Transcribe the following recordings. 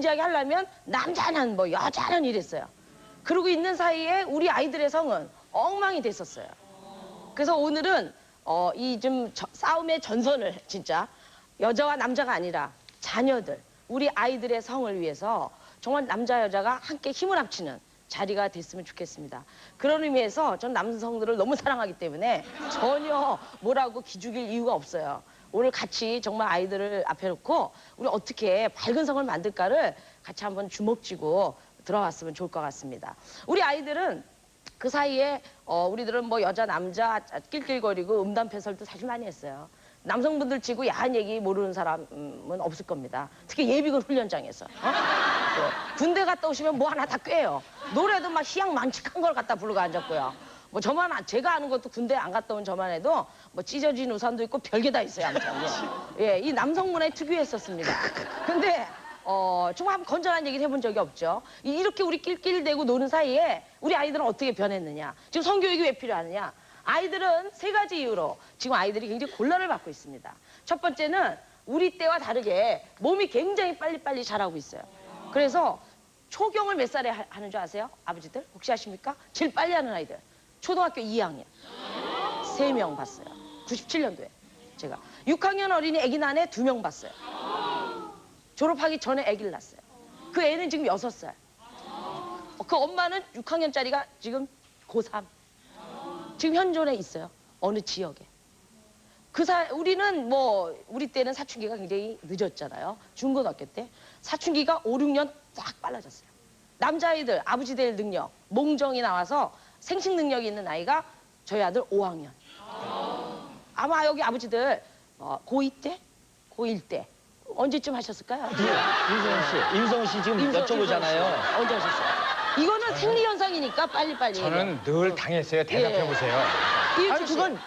진지하게 하려면 남자는 뭐 여자는 이랬어요. 그러고 있는 사이에 우리 아이들의 성은 엉망이 됐었어요. 그래서 오늘은 이 좀 싸움의 전선을 진짜 여자와 남자가 아니라 자녀들, 우리 아이들의 성을 위해서 정말 남자 여자가 함께 힘을 합치는 자리가 됐으면 좋겠습니다. 그런 의미에서 전 남성들을 너무 사랑하기 때문에 전혀 뭐라고 기죽일 이유가 없어요. 오늘 같이 정말 아이들을 앞에 놓고 우리 어떻게 밝은 성을 만들까를 같이 한번 주먹쥐고 들어갔으면 좋을 것 같습니다. 우리 아이들은 그 사이에 우리들은 뭐 여자 남자 낄낄거리고 음담패설도 사실 많이 했어요. 남성분들 치고 야한 얘기 모르는 사람은 없을 겁니다. 특히 예비군 훈련장에서. 군대 갔다 오시면 뭐 하나 다 꿰요. 노래도 막 희양망측한 걸 갖다 부르고 앉았고요. 뭐 제가 아는 것도 군대 안 갔다 온 저만 해도 뭐 찢어진 우산도 있고 별게 다 있어요. 아무튼. 예, 이 남성문화에 특유했었습니다. 근데 정말 한번 건전한 얘기를 해본 적이 없죠. 이렇게 우리 낄낄대고 노는 사이에 우리 아이들은 어떻게 변했느냐. 지금 성교육이 왜 필요하느냐. 아이들은 세 가지 이유로 지금 아이들이 굉장히 곤란을 받고 있습니다. 첫 번째는 우리 때와 다르게 몸이 굉장히 빨리빨리 자라고 있어요. 그래서 초경을 몇 살에 하는 줄 아세요? 아버지들? 혹시 아십니까? 제일 빨리 하는 아이들. 초등학교 2학년. 3명 봤어요. 97년도에 제가. 6학년 어린이 아기 낳은 애 2명 봤어요. 졸업하기 전에 아기를 낳았어요. 그 애는 지금 6살. 그 엄마는 6학년짜리가 지금 고3. 지금 현존에 있어요. 어느 지역에. 우리는 뭐 우리 때는 사춘기가 굉장히 늦었잖아요. 중고등학교 때. 사춘기가 5, 6년 싹 빨라졌어요. 남자아이들 아버지 될 능력, 몽정이 나와서 생식 능력이 있는 아이가 저희 아들 5학년. 아마 여기 아버지들 고2 때? 고1 때. 언제쯤 하셨을까요? 임성훈 씨 지금 여쭤보잖아요. 언제 하셨어요? 이거는 생리현상이니까 빨리빨리. 저는 늘 당했어요. 대답해보세요. 아니 그건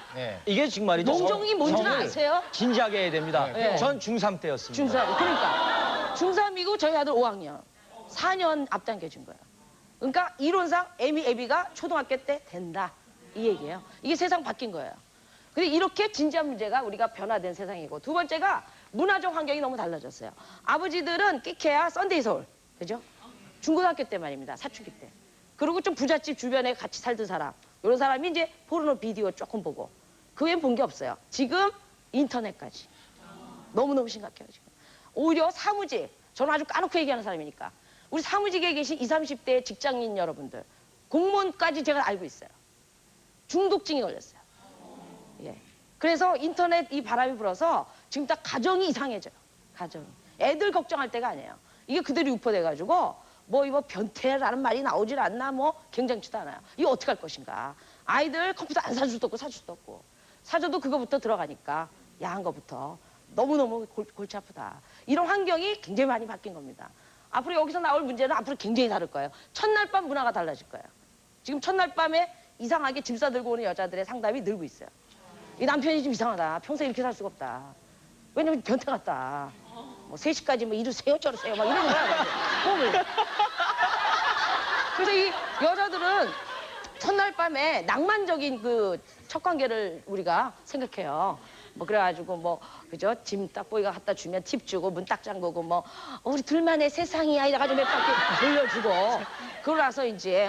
이게 지금 말이죠. 몽정이 뭔지는 아세요? 진지하게 해야 됩니다. 네. 전 중3 때였습니다. 중3. 그러니까 중3이고 저희 아들 5학년. 4년 앞당겨진 거예요. 그러니까 이론상 애비가 초등학교 때 된다. 이 얘기예요. 이게 세상 바뀐 거예요. 근데 이렇게 진지한 문제가 우리가 변화된 세상이고, 두 번째가 문화적 환경이 너무 달라졌어요. 아버지들은 끼케야 썬데이 서울. 그죠? 중고등학교 때 말입니다. 사춘기 때. 그리고 좀 부잣집 주변에 같이 살던 사람. 이런 사람이 이제 포르노 비디오 조금 보고. 그 외엔 본 게 없어요. 지금 인터넷까지. 너무너무 심각해요, 지금. 오히려 사무직. 저는 아주 까놓고 얘기하는 사람이니까. 우리 사무직에 계신 20, 30대 직장인 여러분들. 공무원까지 제가 알고 있어요. 중독증이 걸렸어요. 예. 그래서 인터넷 이 바람이 불어서 지금 딱 가정이 이상해져요. 가정이. 애들 걱정할 때가 아니에요. 이게 그대로 유포돼가지고 뭐 이거 변태라는 말이 나오질 않나 뭐 굉장치도 않아요. 이거 어떻게 할 것인가. 아이들 컴퓨터 안 사줄 수도 없고 사줄 수도 없고. 사줘도 그거부터 들어가니까 야한 거부터 너무너무 골치 아프다. 이런 환경이 굉장히 많이 바뀐 겁니다. 앞으로 여기서 나올 문제는 앞으로 굉장히 다를 거예요. 첫날 밤 문화가 달라질 거예요. 지금 첫날 밤에 이상하게 짐 싸들고 오는 여자들의 상담이 늘고 있어요. 이 남편이 좀 이상하다. 평생 이렇게 살 수가 없다. 왜냐면 변태 같다. 뭐 3시까지 뭐 이러세요 저러세요 막 이러는 거야. 꿈을. 그래서 이 여자들은 첫날 밤에 낭만적인 그 첫 관계를 우리가 생각해요. 뭐 그래가지고 뭐 그죠? 짐 딱 보이가 갖다 주면 팁 주고 문 딱 잠그고 뭐 우리 둘만의 세상이야 이래가지고 몇 바퀴 돌려주고 그러고 나서 이제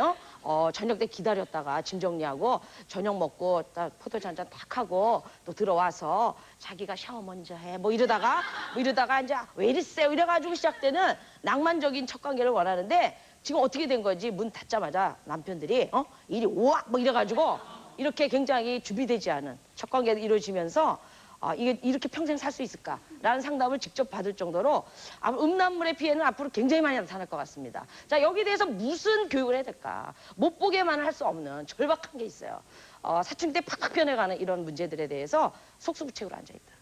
저녁 때 기다렸다가 짐 정리하고 저녁 먹고 딱 포도주 한 잔 딱 하고 또 들어와서 자기가 샤워 먼저 해 뭐 이러다가 이제 왜 이랬어요 이래가지고 시작되는 낭만적인 첫 관계를 원하는데 지금 어떻게 된 거지? 문 닫자마자 남편들이 이리 오와 뭐 이래가지고 이렇게 굉장히 준비되지 않은 첫 관계가 이루어지면서 이게 이렇게 평생 살 수 있을까라는 상담을 직접 받을 정도로 음란물의 피해는 앞으로 굉장히 많이 나타날 것 같습니다. 자, 여기에 대해서 무슨 교육을 해야 될까? 못 보게만 할 수 없는 절박한 게 있어요. 사춘기 때 팍팍 변해가는 이런 문제들에 대해서 속수무책으로 앉아있다.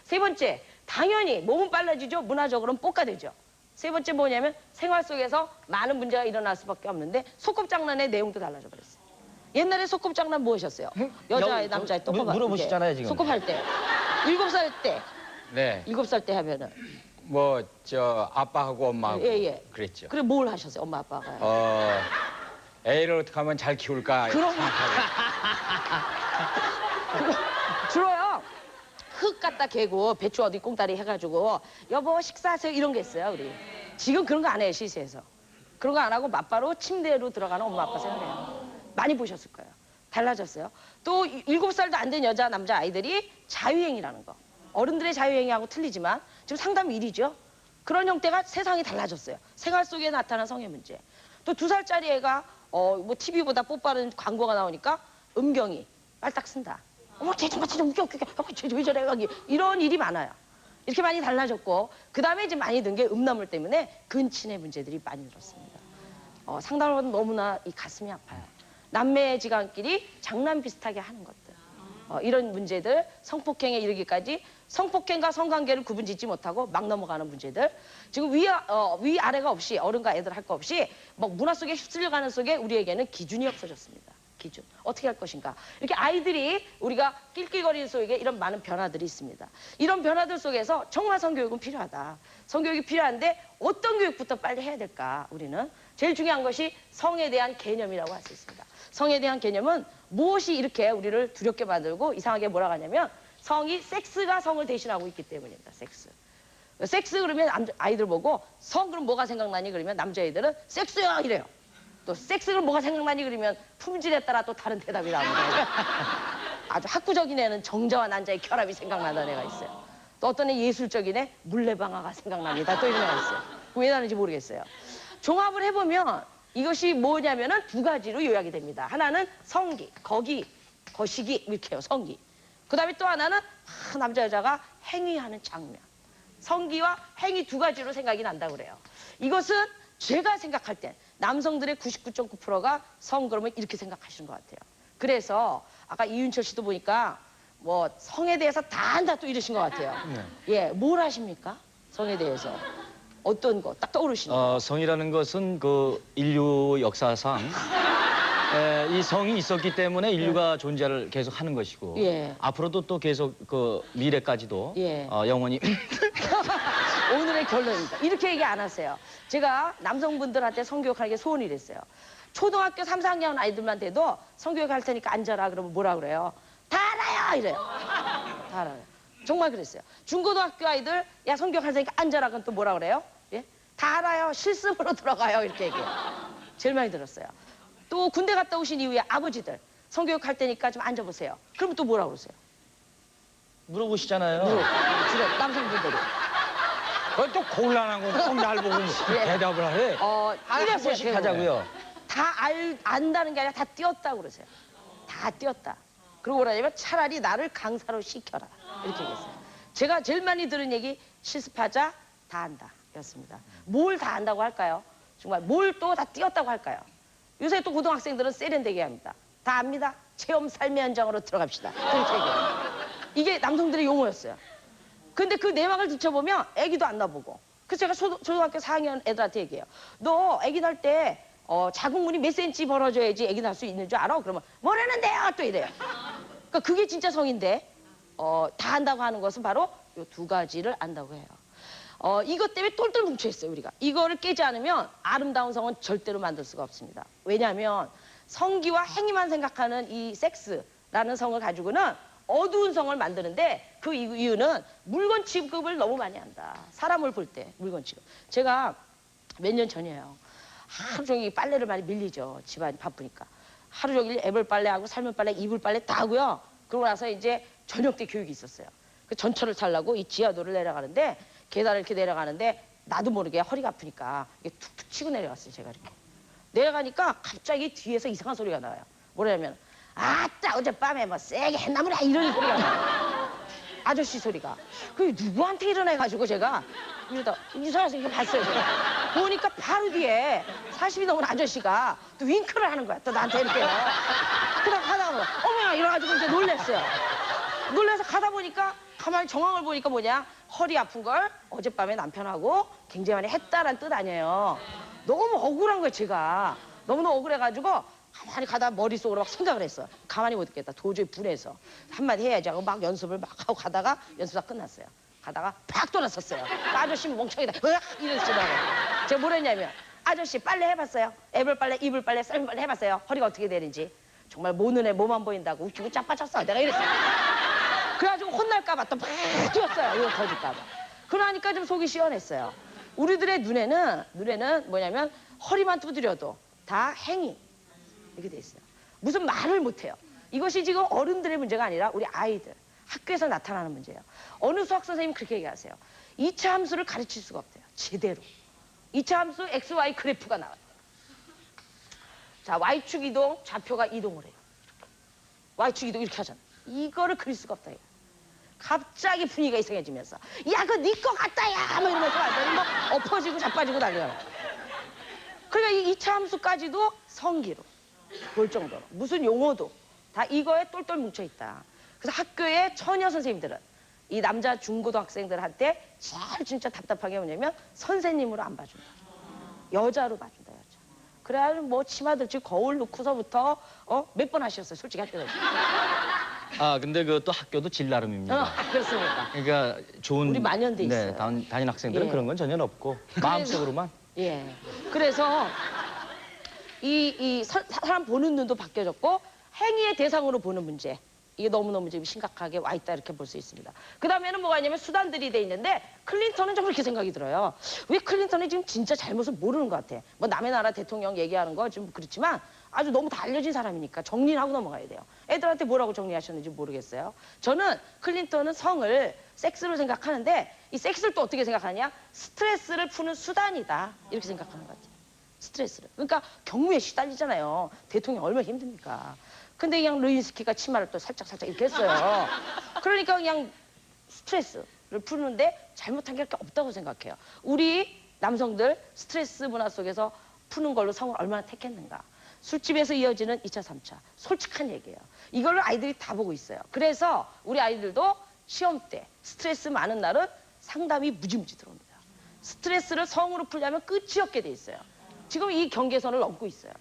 세 번째, 당연히 몸은 빨라지죠. 문화적으로는 뽀까되죠. 세 번째 뭐냐면 생활 속에서 많은 문제가 일어날 수밖에 없는데 소꿉장난의 내용도 달라져 버렸어요. 옛날에 소꿉장난 무엇이었어요? 여자애, 남자애 똑같아. 물어보시잖아요, 지금. 소꿉할 때. 7살 때. 네. 7살 때 하면은. 뭐, 아빠하고 엄마하고. 예. 그랬죠. 그래, 뭘 하셨어요, 엄마, 아빠가? 애를 어떻게 하면 잘 키울까. 그럼. 줄어요. 흙 갖다 개고 배추 어디 꽁다리 해가지고 여보 식사하세요 이런 게 있어요, 우리. 지금 그런 거 안 해요, 시세에서. 그런 거 안 하고 맞바로 침대로 들어가는 엄마 아빠 생각해요. 많이 보셨을 거예요. 달라졌어요. 또 7살도 안 된 여자, 남자 아이들이 자유행위라는 거. 어른들의 자유행위하고 틀리지만 지금 상담 일이죠. 그런 형태가 세상이 달라졌어요. 생활 속에 나타난 성의 문제. 또 2살짜리 애가 뭐 TV보다 뽀빠른 광고가 나오니까 음경이 빨딱 쓴다. 어머 쟤 정말 진짜 웃겨 쟤왜 저래 이런 일이 많아요. 이렇게 많이 달라졌고 그다음에 이제 많이 든 게 음란물 때문에 근친의 문제들이 많이 늘었습니다. 상담을 하면 너무나 이 가슴이 아파요. 남매지간끼리 장난 비슷하게 하는 것들. 이런 문제들, 성폭행에 이르기까지 성폭행과 성관계를 구분짓지 못하고 막 넘어가는 문제들. 지금 위아래가 없이 어른과 애들 할 거 없이 뭐 문화 속에 휩쓸려가는 속에 우리에게는 기준이 없어졌습니다. 기준. 어떻게 할 것인가. 이렇게 아이들이 우리가 낄낄거리는 속에 이런 많은 변화들이 있습니다. 이런 변화들 속에서 정말 성교육은 필요하다. 성교육이 필요한데 어떤 교육부터 빨리 해야 될까 우리는. 제일 중요한 것이 성에 대한 개념이라고 할 수 있습니다. 성에 대한 개념은 무엇이 이렇게 우리를 두렵게 만들고 이상하게 몰아가냐면 성이 섹스가 성을 대신하고 있기 때문입니다. 섹스. 섹스 그러면 아이들 보고 성 그럼 뭐가 생각나니 그러면 남자애들은 섹스야 이래요. 또 섹스 그럼 뭐가 생각나니 그러면 품질에 따라 또 다른 대답이 나옵니다. 아주 학구적인 애는 정자와 난자의 결합이 생각나는 애가 있어요. 또 어떤 애 예술적인 애 물레방아가 생각납니다. 또 이런 애가 있어요. 왜 나는지 모르겠어요. 종합을 해보면 이것이 뭐냐면은 2가지로 요약이 됩니다. 하나는 성기, 거시기 이렇게 해요. 성기. 그 다음에 또 하나는 남자 여자가 행위하는 장면. 성기와 행위 2가지로 생각이 난다고 그래요. 이것은 제가 생각할 땐 남성들의 99.9%가 성 그러면 이렇게 생각하시는 것 같아요. 그래서 아까 이윤철 씨도 보니까 뭐 성에 대해서 다 안다 또 이러신 것 같아요. 예, 뭘 아십니까? 성에 대해서. 어떤 거 딱 떠오르시는 거? 성이라는 것은 그 인류 역사상 이 성이 있었기 때문에 인류가 존재를 계속 하는 것이고 예. 앞으로도 또 계속 그 미래까지도 예. 영원히 오늘의 결론입니다. 이렇게 얘기 안 하세요. 제가 남성분들한테 성교육하는 게 소원이 됐어요. 초등학교 3, 4학년 아이들만 돼도 성교육 할 테니까 앉아라 그러면 뭐라 그래요? 다 알아요! 이래요. 다 알아요. 정말 그랬어요. 중고등학교 아이들 야 성교육 할 테니까 앉아라 그럼 또 뭐라 그래요? 예? 다 알아요. 실습으로 들어가요. 이렇게 얘기해요. 제일 많이 들었어요. 또 군대 갔다 오신 이후에 아버지들 성교육 할 테니까 좀 앉아보세요. 그럼 또 뭐라 그러세요? 물어보시잖아요. 주로 남성분들이. 그건 또 곤란한 건 꼭 날 보고 예. 대답을 하래. 한 번씩 하자고요. 안다는 게 아니라 다 띄었다고 그러세요. 다 띄었다. 그리고 뭐라냐면 차라리 나를 강사로 시켜라. 이렇게 얘기했어요. 제가 제일 많이 들은 얘기 실습하자 다 안다 였습니다. 뭘 다 안다고 할까요? 정말 뭘 또 다 띄었다고 할까요? 요새 또 고등학생들은 세련되게 합니다. 다 압니다. 체험 삶의 현장으로 들어갑시다. 그렇게 얘기해요. 이게 남성들의 용어였어요. 근데 그 내막을 뒤쳐보면 애기도 안 나보고. 그래서 제가 초등학교 4학년 애들한테 얘기해요. 너 애기 날 때 자궁문이 몇 센치 벌어져야지 애기 날 수 있는 줄 알아? 그러면 뭐라는데요? 또 이래요. 그러니까 그게 진짜 성인데 다 안다고 하는 것은 바로 이 2가지를 안다고 해요. 이것 때문에 똘똘 뭉쳐있어요, 우리가. 이거를 깨지 않으면 아름다운 성은 절대로 만들 수가 없습니다. 왜냐하면 성기와 행위만 생각하는 이 섹스라는 성을 가지고는 어두운 성을 만드는데 그 이유는 물건 취급을 너무 많이 한다. 사람을 볼 때 물건 취급. 제가 몇 년 전이에요. 하루 종일 빨래를 많이 밀리죠. 집안이 바쁘니까. 하루 종일 애벌 빨래하고 삶은 빨래, 이불 빨래 다 하고요. 그러고 나서 이제 저녁 때 교육이 있었어요. 그 전철을 타려고 이 지하도를 내려가는데 계단을 이렇게 내려가는데 나도 모르게 허리가 아프니까 이게 툭툭 치고 내려갔어요. 제가 이렇게. 내려가니까 갑자기 뒤에서 이상한 소리가 나와요. 뭐냐면 아따 어젯밤에 뭐 세게 했나무라 이런 소리가 나요. 아저씨 소리가. 그 누구한테 일어나가지고 제가 이러다 이상해서 이거 봤어요. 제가. 보니까 바로 뒤에 40이 넘은 아저씨가 또 윙크를 하는 거야. 또 나한테 이렇게요. 그냥 하다가 어머야 이래가지고 이제 놀랬어요. 놀라서 가다 보니까 가만히 정황을 보니까 뭐냐 허리 아픈 걸 어젯밤에 남편하고 굉장히 많이 했다란 뜻 아니에요. 너무 억울한 거예요. 제가 너무너무 억울해가지고 가만히 가다 머릿속으로 막 생각을 했어. 가만히 못 있겠다. 도저히 분해서 한마디 해야지 하고 막 연습을 막 하고 가다가 연습 다 끝났어요. 가다가 팍 돌아섰어요. 아저씨 멍청이다. 으악 이러시더라고요. 제가 뭘 했냐면 아저씨 빨래 해봤어요? 애벌 빨래, 이불 빨래, 쌀 빨래 해봤어요? 허리가 어떻게 되는지. 정말 모는 애 몸만 보인다고 웃기고 짜빠졌어. 내가 이랬어요. 그래가지고 혼날까봐 또 막 뛰었어요. 이거 터질까봐. 그러니까 좀 속이 시원했어요. 우리들의 눈에는 뭐냐면 허리만 두드려도 다 행위 이렇게 돼 있어요. 무슨 말을 못 해요. 이것이 지금 어른들의 문제가 아니라 우리 아이들 학교에서 나타나는 문제예요. 어느 수학 선생님 그렇게 얘기하세요. 2차 함수를 가르칠 수가 없대요. 제대로. 2차 함수 x, y 그래프가 나와요. 자, y축 이동, 좌표가 이동을 해요. y축 이동 이렇게 하잖아. 이거를 그릴 수가 없다. 이거. 갑자기 분위기가 이상해지면서 야, 그거 네 거 같다, 야! 뭐 이러면서 완전히 막 엎어지고 자빠지고 난리가 나요. 그러니까 이 2차 함수까지도 성기로 볼 정도로 무슨 용어도 다 이거에 똘똘 뭉쳐있다. 그래서 학교의 처녀 선생님들은 이 남자 중고등학생들한테 제일 진짜 답답한 게 뭐냐면 선생님으로 안 봐준다. 여자로 봐준다, 여자. 그래야 뭐 치마들지 거울 놓고서부터 몇 번 하셨어요, 솔직히 학교에서. 아, 근데 그것도 학교도 질 나름입니다. 그렇습니까? 그러니까 좋은 우리 만연돼 있어요. 네, 담임 학생들은 예. 그런 건 전혀 없고 마음속으로만. 예. 그래서 사람 보는 눈도 바뀌어졌고 행위의 대상으로 보는 문제. 이게 너무너무 지금 심각하게 와 있다 이렇게 볼 수 있습니다. 그 다음에는 뭐가 있냐면 수단들이 돼 있는데 클린턴은 좀 그렇게 생각이 들어요. 왜 클린턴이 지금 진짜 잘못을 모르는 것 같아. 뭐 남의 나라 대통령 얘기하는 거 좀 그렇지만 아주 너무 다 알려진 사람이니까 정리를 하고 넘어가야 돼요. 애들한테 뭐라고 정리하셨는지 모르겠어요. 저는 클린턴은 성을 섹스로 생각하는데 이 섹스를 또 어떻게 생각하냐? 스트레스를 푸는 수단이다. 이렇게 생각하는 것 같아요. 스트레스를. 그러니까 경무에 시달리잖아요. 대통령 얼마나 힘듭니까? 근데 그냥 루인스키가 치마를 또 살짝 이렇게 했어요. 그러니까 그냥 스트레스를 푸는데 잘못한 게 없다고 생각해요. 우리 남성들 스트레스 문화 속에서 푸는 걸로 성을 얼마나 택했는가. 술집에서 이어지는 2차, 3차. 솔직한 얘기예요. 이걸 아이들이 다 보고 있어요. 그래서 우리 아이들도 시험 때 스트레스 많은 날은 상담이 무지무지 들어옵니다. 스트레스를 성으로 풀려면 끝이 없게 돼 있어요. 지금 이 경계선을 넘고 있어요.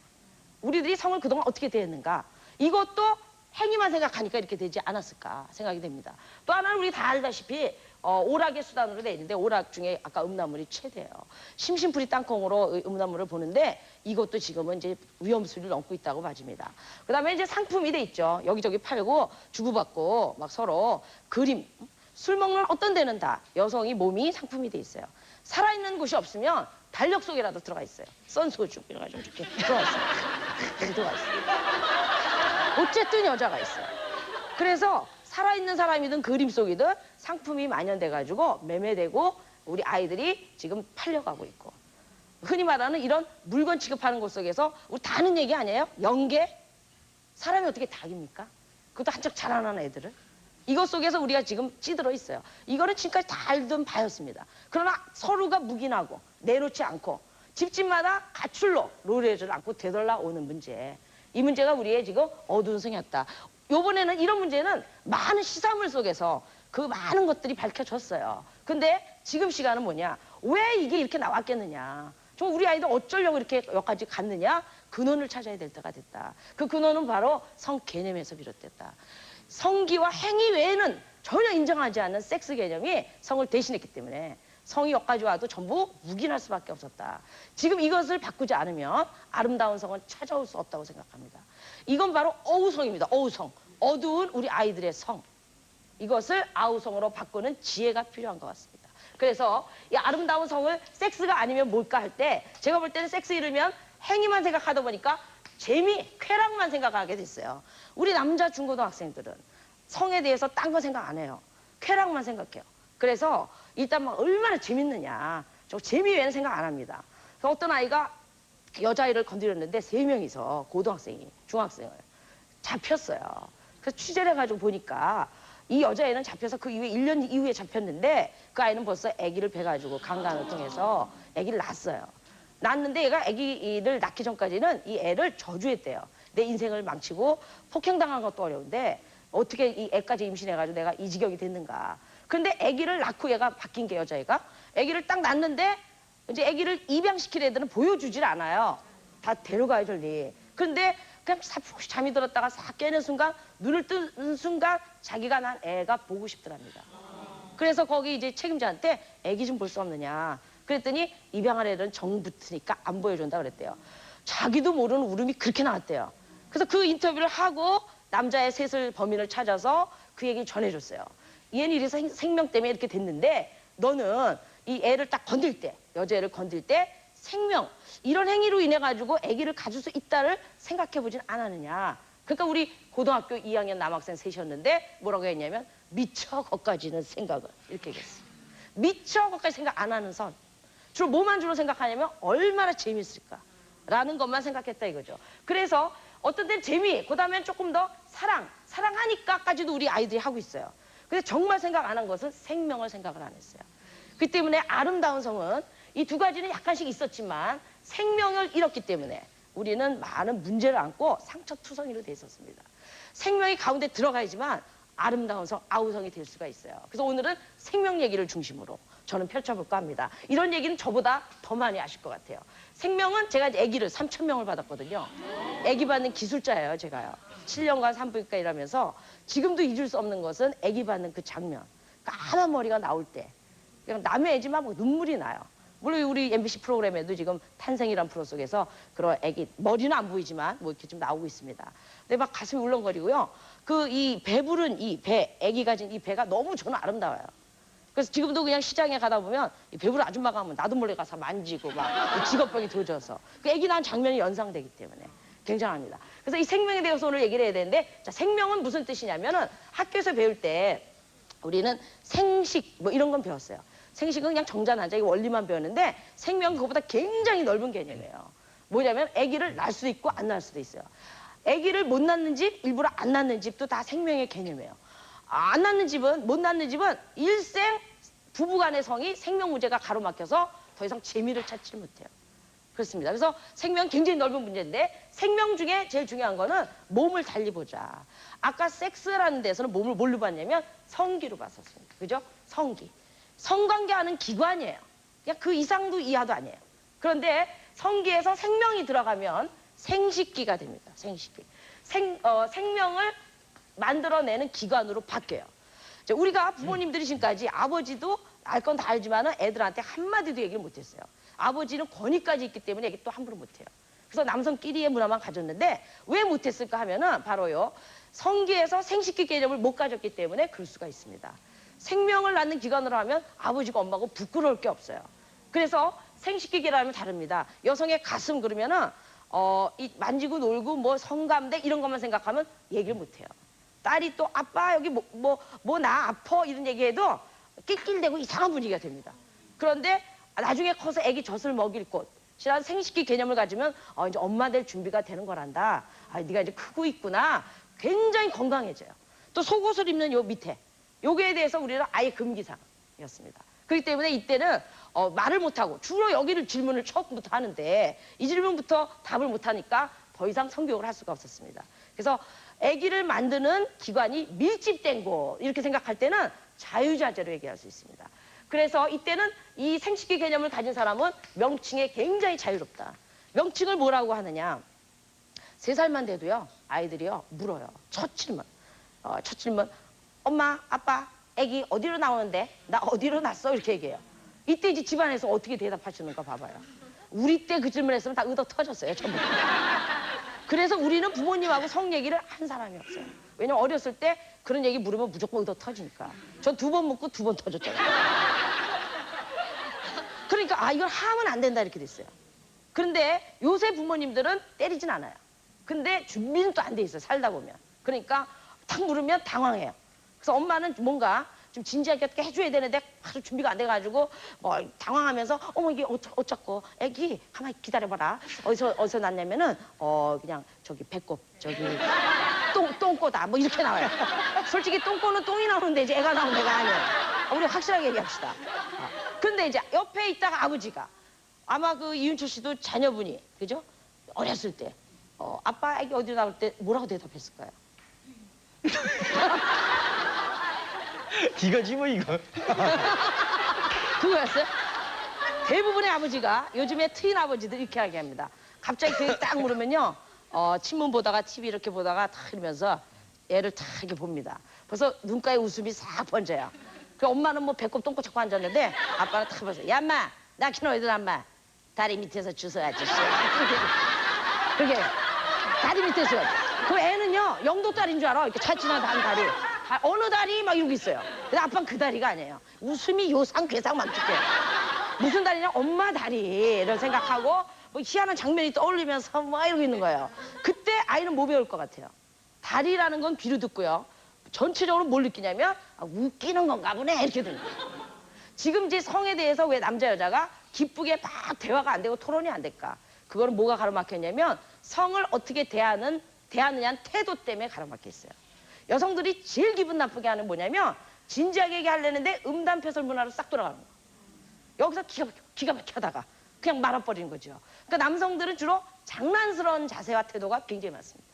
우리들이 성을 그동안 어떻게 대했는가. 이것도 행위만 생각하니까 이렇게 되지 않았을까 생각이 됩니다. 또 하나는 우리 다 알다시피 오락의 수단으로 돼 있는데 오락 중에 아까 음란물이 최대예요. 심심풀이 땅콩으로 음란물을 보는데 이것도 지금은 이제 위험수위를 넘고 있다고 봐집니다. 그다음에 이제 상품이 돼 있죠. 여기저기 팔고 주고받고 막 서로 그림. 술 먹는 어떤 데는 다 여성이 몸이 상품이 돼 있어요. 살아있는 곳이 없으면 달력 속에라도 들어가 있어요. 썬소주 이래가지고 이렇게 들어가 있어요. 여기 들어가 있어요. 어쨌든 여자가 있어요. 그래서 살아있는 사람이든 그림 속이든 상품이 만연돼가지고 매매되고 우리 아이들이 지금 팔려가고 있고 흔히 말하는 이런 물건 취급하는 곳 속에서 우리 다 아는 얘기 아니에요? 연계? 사람이 어떻게 닭입니까? 그것도 한척 자라나는 애들을 이것 속에서 우리가 지금 찌들어 있어요. 이거는 지금까지 다 알던 바였습니다. 그러나 서로가 묵인하고 내놓지 않고 집집마다 가출로 노래를 않고 되돌아오는 문제. 이 문제가 우리의 지금 어두운 성이었다. 요번에는 이런 문제는 많은 시사물 속에서 그 많은 것들이 밝혀졌어요. 근데 지금 시간은 뭐냐? 왜 이게 이렇게 나왔겠느냐? 좀 우리 아이들 어쩌려고 이렇게 여기까지 갔느냐? 근원을 찾아야 될 때가 됐다. 그 근원은 바로 성 개념에서 비롯됐다. 성기와 행위 외에는 전혀 인정하지 않는 섹스 개념이 성을 대신했기 때문에 성이 여기까지 와도 전부 묵인할 수밖에 없었다. 지금 이것을 바꾸지 않으면 아름다운 성은 찾아올 수 없다고 생각합니다. 이건 바로 어우성입니다. 어우성. 어두운 우리 아이들의 성. 이것을 아우성으로 바꾸는 지혜가 필요한 것 같습니다. 그래서 이 아름다운 성을 섹스가 아니면 뭘까 할 때 제가 볼 때는 섹스 이르면 행위만 생각하다 보니까 재미, 쾌락만 생각하게 됐어요. 우리 남자 중고등학생들은 성에 대해서 딴 거 생각 안 해요. 쾌락만 생각해요. 그래서 일단 막 얼마나 재밌느냐. 저 재미 외에는 생각 안 합니다. 그래서 어떤 아이가 여자아이를 건드렸는데 3명이서 고등학생이 중학생을 잡혔어요. 그래서 취재를 해가지고 보니까 이 여자애는 잡혀서 그 이후에 1년 이후에 잡혔는데 그 아이는 벌써 아기를 배가지고 강간을 통해서 아기를 낳았어요. 낳았는데 얘가 아기를 낳기 전까지는 이 애를 저주했대요. 내 인생을 망치고 폭행당한 것도 어려운데 어떻게 이 애까지 임신해가지고 내가 이 지경이 됐는가. 근데 아기를 낳고 얘가 바뀐 게 여자애가 아기를 딱 낳는데 이제 아기를 입양시킬 애들은 보여주질 않아요. 다 데려가요, 저리. 그런데 그냥 사푹 잠이 들었다가 싹 깨는 순간 눈을 뜨는 순간 자기가 난 애가 보고 싶더랍니다. 그래서 거기 이제 책임자한테 아기 좀 볼 수 없느냐. 그랬더니 입양할 애들은 정 붙으니까 안 보여준다 그랬대요. 자기도 모르는 울음이 그렇게 나왔대요. 그래서 그 인터뷰를 하고 남자의 셋을 범인을 찾아서 그 얘기를 전해줬어요. 얘는 이래서 생명 때문에 이렇게 됐는데 너는 이 애를 딱 건들 때, 여자애를 건들 때 생명, 이런 행위로 인해 가지고 아기를 가질 수 있다를 생각해 보진 않았느냐. 그러니까 우리 고등학교 2학년 남학생 셋이었는데 뭐라고 했냐면 미처 거기까지는 생각을 이렇게 얘기했어요. 미처 거기까지 생각 안 하는 선. 주로 뭐만 주로 생각하냐면 얼마나 재밌을까라는 것만 생각했다 이거죠. 그래서 어떤 때는 재미, 그다음엔 조금 더 사랑하니까까지도 우리 아이들이 하고 있어요. 근데 정말 생각 안 한 것은 생명을 생각을 안 했어요. 그 때문에 아름다운 성은 이 두 가지는 약간씩 있었지만 생명을 잃었기 때문에 우리는 많은 문제를 안고 상처투성이로 돼 있었습니다. 생명이 가운데 들어가야지만 아름다운 성, 아우성이 될 수가 있어요. 그래서 오늘은 생명 얘기를 중심으로 저는 펼쳐볼까 합니다. 이런 얘기는 저보다 더 많이 아실 것 같아요. 생명은 제가 아기를 3,000명을 받았거든요. 아기 받는 기술자예요, 제가요. 7년간 산부인과 일하면서 지금도 잊을 수 없는 것은 아기 받는 그 장면. 까만 머리가 나올 때 그냥 남의 애지만 뭐 눈물이 나요. 물론 우리 MBC 프로그램에도 지금 탄생이란 프로 속에서 그런 아기 머리는 안 보이지만 뭐 이렇게 좀 나오고 있습니다. 근데 막 가슴이 울렁거리고요. 그 이 배부른 이 배, 아기 가진 이 배가 너무 저는 아름다워요. 그래서 지금도 그냥 시장에 가다 보면 이 배부른 아줌마가 하면 나도 몰래 가서 만지고 막 직업병이 도져서 그 아기 낳은 장면이 연상되기 때문에 굉장합니다. 그래서 이 생명에 대해서 오늘 얘기를 해야 되는데, 자, 생명은 무슨 뜻이냐면은 학교에서 배울 때 우리는 생식 뭐 이런 건 배웠어요. 생식은 그냥 정자난자 원리만 배웠는데 생명은 그것보다 굉장히 넓은 개념이에요. 뭐냐면 아기를 낳을 수도 있고 안 낳을 수도 있어요. 아기를 못 낳는 집, 일부러 안 낳는 집도 다 생명의 개념이에요. 안 낳는 집은, 못 낳는 집은 일생 부부간의 성이 생명 문제가 가로막혀서 더 이상 재미를 찾지 못해요. 그렇습니다. 그래서 생명은 굉장히 넓은 문제인데 생명 중에 제일 중요한 거는 몸을 달리 보자. 아까 섹스라는 데서는 몸을 뭘로 봤냐면 성기로 봤었습니다. 그죠? 성기. 성관계하는 기관이에요. 그냥 그 이상도 이하도 아니에요. 그런데 성기에서 생명이 들어가면 생식기가 됩니다. 생식기. 생명을 만들어내는 기관으로 바뀌어요. 우리가 부모님들이 지금까지 아버지도 알 건 다 알지만은 애들한테 한마디도 얘기를 못했어요. 아버지는 권위까지 있기 때문에 얘기 또 함부로 못해요. 그래서 남성끼리의 문화만 가졌는데 왜 못했을까 하면은 바로요. 성기에서 생식기 개념을 못 가졌기 때문에 그럴 수가 있습니다. 생명을 낳는 기관으로 하면 아버지가 엄마고 부끄러울 게 없어요. 그래서 생식기 개념은 다릅니다. 여성의 가슴 그러면은 이 만지고 놀고 뭐 성감대 이런 것만 생각하면 얘기를 못해요. 딸이 또 아빠 여기 뭐 나 아파 이런 얘기해도 낄낄대고 이상한 분위기가 됩니다. 그런데 나중에 커서 애기 젖을 먹일 곳이란 생식기 개념을 가지면 이제 엄마 될 준비가 되는 거란다. 네가 이제 크고 있구나. 굉장히 건강해져요. 또 속옷을 입는 요 밑에 요거에 대해서 우리는 아예 금기사항이었습니다. 그렇기 때문에 이때는 말을 못하고 주로 여기를 질문을 처음부터 하는데 이 질문부터 답을 못하니까 더 이상 성교육을 할 수가 없었습니다. 그래서 아기를 만드는 기관이 밀집된 곳 이렇게 생각할 때는 자유자재로 얘기할 수 있습니다. 그래서 이때는 이 생식기 개념을 가진 사람은 명칭에 굉장히 자유롭다. 명칭을 뭐라고 하느냐. 3살만 돼도요 아이들이요 물어요. 첫 질문. 엄마 아빠 아기 어디로 나오는데? 나 어디로 났어? 이렇게 얘기해요. 이때 이제 집안에서 어떻게 대답하시는가 봐봐요. 우리 때 그 질문했으면 다 의도 터졌어요 전부. 그래서 우리는 부모님하고 성 얘기를 한 사람이 없어요. 왜냐면 어렸을 때 그런 얘기 물으면 무조건 의도 터지니까. 전 2번 묻고 2번 터졌잖아요. 그러니까 이걸 하면 안 된다 이렇게 됐어요. 그런데 요새 부모님들은 때리진 않아요. 근데 준비는 또 안 돼 있어요. 살다 보면. 그러니까 탁 물으면 당황해요. 그래서 엄마는 뭔가 좀 진지하게 해줘야 되는데 아주 준비가 안 돼가지고 당황하면서 어머 이게 어쩌고 애기 가만히 기다려봐라. 어디서 났냐면은 그냥 저기 배꼽 저기 똥꼬다 뭐 이렇게 나와요. 솔직히 똥꼬는 똥이 나오는데 이제 애가 나온 애가 아니에요. 우리 확실하게 얘기합시다. 근데 이제 옆에 있다가 아버지가 아마 그 이윤철 씨도 자녀분이 그죠? 어렸을 때 아빠 애기 어디로 나올 때 뭐라고 대답했을까요? 이거지 뭐 이거. 그거였어요? 대부분의 아버지가 요즘에 트인 아버지들 이렇게 얘기합니다. 갑자기 그 딱 물으면요. 신문 보다가 TV 이렇게 보다가 탁 이러면서 애를 탁 이렇게 봅니다. 벌써 눈가에 웃음이 싹 번져요. 그 엄마는 뭐 배꼽 똥꼬 잡고 앉았는데 아빠는 탁 보면서 야 엄마 나 키는 어디다 엄마 다리 밑에서 주워야지. 그게 다리 밑에서 그 애는요 영도다리인 줄 알아. 이렇게 차지나다 한 다리. 어느 다리 막 이러고 있어요. 근데 아빠는 그 다리가 아니에요. 웃음이 요상 괴상 막 죽게. 무슨 다리냐? 엄마 다리를 생각하고 뭐 희한한 장면이 떠올리면서 막 이러고 있는 거예요. 그때 아이는 뭐 배울 것 같아요? 다리라는 건 귀로 듣고요. 전체적으로 뭘 느끼냐면 아, 웃기는 건가 보네 이렇게 듣는 거예요. 지금 이제 성에 대해서 왜 남자 여자가 기쁘게 막 대화가 안 되고 토론이 안 될까? 그거는 뭐가 가로막혔냐면 성을 어떻게 대하느냐는 태도 때문에 가로막혀 있어요. 여성들이 제일 기분 나쁘게 하는 뭐냐면 진지하게 얘기하려는데 음담패설 문화로 싹 돌아가는 거예요. 여기서 기가 막혀 하다가 그냥 말아버리는 거죠. 그러니까 남성들은 주로 장난스러운 자세와 태도가 굉장히 많습니다.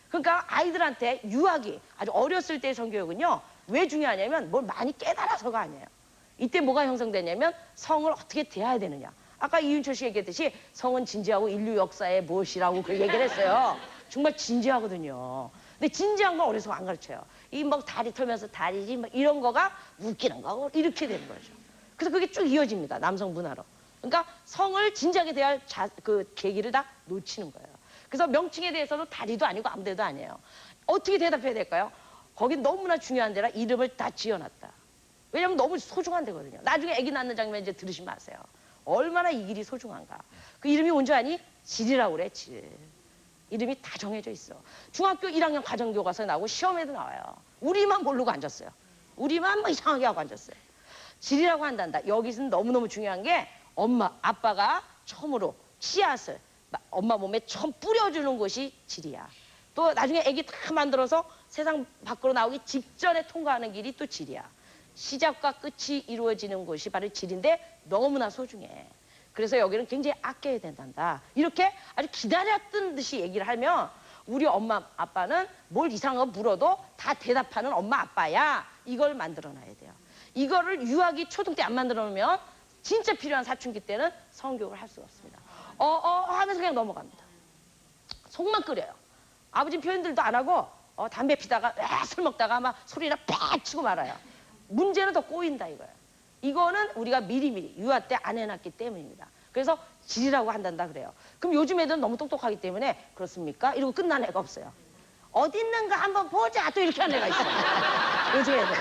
그러니까 아이들한테 유아기, 아주 어렸을 때의 성교육은요, 왜 중요하냐면 뭘 많이 깨달아서가 아니에요. 이때 뭐가 형성되냐면 성을 어떻게 대해야 되느냐. 아까 이윤철 씨 얘기했듯이 성은 진지하고 인류 역사의 무엇이라고 그 얘기를 했어요. 정말 진지하거든요. 근데 진지한 건 어려서 안 가르쳐요. 이 막 다리 털면서 다리지 막 이런 거가 웃기는 거고 이렇게 되는 거죠. 그래서 그게 쭉 이어집니다. 남성 문화로. 그러니까 성을 진지하게 대할 그 계기를 다 놓치는 거예요. 그래서 명칭에 대해서도 다리도 아니고 아무데도 아니에요. 어떻게 대답해야 될까요? 거긴 너무나 중요한 데라 이름을 다 지어놨다. 왜냐면 너무 소중한 데거든요. 나중에 아기 낳는 장면 이제 들으시면 아세요. 얼마나 이 길이 소중한가. 그 이름이 뭔지 아니? 질이라고 그래, 질. 이름이 다 정해져 있어. 중학교 1학년 가정교과서에 나오고 시험에도 나와요. 우리만 모르고 앉았어요. 우리만 뭐 이상하게 하고 앉았어요. 질이라고 한단다. 여기서는 너무너무 중요한 게 엄마, 아빠가 처음으로 씨앗을 엄마 몸에 처음 뿌려주는 것이 질이야. 또 나중에 아기 다 만들어서 세상 밖으로 나오기 직전에 통과하는 길이 또 질이야. 시작과 끝이 이루어지는 곳이 바로 질인데 너무나 소중해. 그래서 여기는 굉장히 아껴야 된단다. 이렇게 아주 기다렸던 듯이 얘기를 하면 우리 엄마 아빠는 뭘 이상한 거 물어도 다 대답하는 엄마 아빠야. 이걸 만들어 놔야 돼요. 이거를 유아기 초등 때 안 만들어 놓으면 진짜 필요한 사춘기 때는 성교육을 할 수가 없습니다. 하면서 그냥 넘어갑니다. 속만 끓여요. 아버지 표현들도 안 하고 담배 피다가 술 먹다가 막 소리나 팍 치고 말아요. 문제는 더 꼬인다 이거예요. 이거는 우리가 미리미리 유아 때 안 해놨기 때문입니다. 그래서 질이라고 한단다 그래요. 그럼 요즘 애들은 너무 똑똑하기 때문에 그렇습니까? 이러고 끝난 애가 없어요. 어디 있는가 한번 보자 또 이렇게 하는 애가 있어요. 요즘 애들은.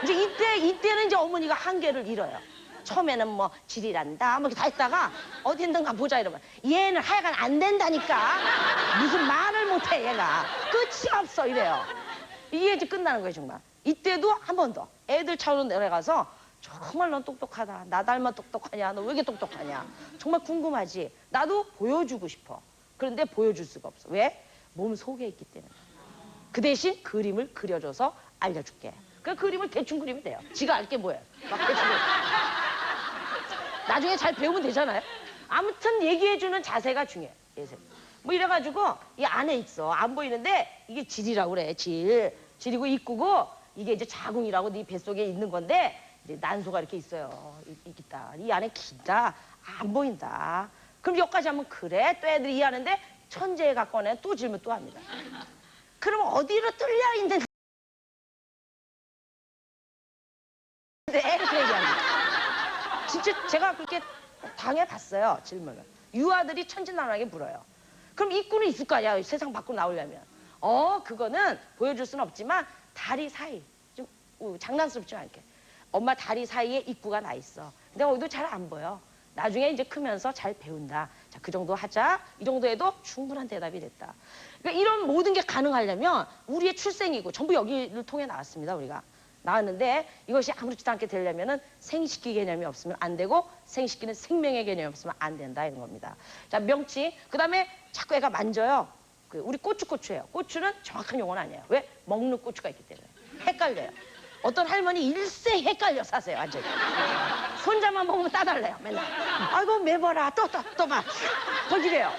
이제 이때는 이제 어머니가 한계를 잃어요. 처음에는 뭐 질이란다 뭐 다 했다가 어디 있는가 보자 이러면 얘는 하여간 안 된다니까 무슨 말을 못해 얘가 끝이 없어 이래요. 이게 이제 끝나는 거예요 정말. 이때도 한 번 더 애들 차로 내려가서 정말 넌 똑똑하다. 나 닮아 똑똑하냐? 너 왜 이렇게 똑똑하냐? 정말 궁금하지? 나도 보여주고 싶어. 그런데 보여줄 수가 없어. 왜? 몸 속에 있기 때문에. 그 대신 그림을 그려줘서 알려줄게. 그 그림을 대충 그리면 돼요. 지가 알 게 뭐예요? 막 대충 나중에 잘 배우면 되잖아요. 아무튼 얘기해주는 자세가 중요해. 뭐 이래가지고 이 안에 있어. 안 보이는데 이게 질이라고 그래. 질이고 입구고 이게 이제 자궁이라고 네 뱃속에 있는 건데 이제 난소가 이렇게 있어요. 있다. 이 안에 기다. 안 보인다. 그럼 여기까지 하면 그래. 또 애들이 이해하는데 천재가 꺼내 또 질문 또 합니다. 그럼 어디로 뚫려 있는 이렇게 얘기합니다. 진짜 제가 그렇게 당해봤어요. 질문을. 유아들이 천진난만하게 물어요. 그럼 입구는 있을 거 아니야. 세상 밖으로 나오려면. 그거는 보여줄 수는 없지만 다리 사이. 좀 장난스럽지 않게. 엄마 다리 사이에 입구가 나 있어. 근데 거기도 잘 안 보여. 나중에 이제 크면서 잘 배운다. 자, 그 정도 하자. 이 정도 해도 충분한 대답이 됐다. 그러니까 이런 모든 게 가능하려면 우리의 출생이고 전부 여기를 통해 나왔습니다. 우리가. 나왔는데 이것이 아무렇지도 않게 되려면은 생식기 개념이 없으면 안 되고 생식기는 생명의 개념이 없으면 안 된다 이런 겁니다. 자, 명칭. 그다음에 자꾸 애가 만져요. 우리 고추예요. 고추는 정확한 용어는 아니에요. 왜? 먹는 고추가 있기 때문에. 헷갈려요. 어떤 할머니 일생 헷갈려 사세요, 완전히. 손자만 먹으면 따달래요, 맨날. 아이고, 매봐라, 또 봐. 거기래요.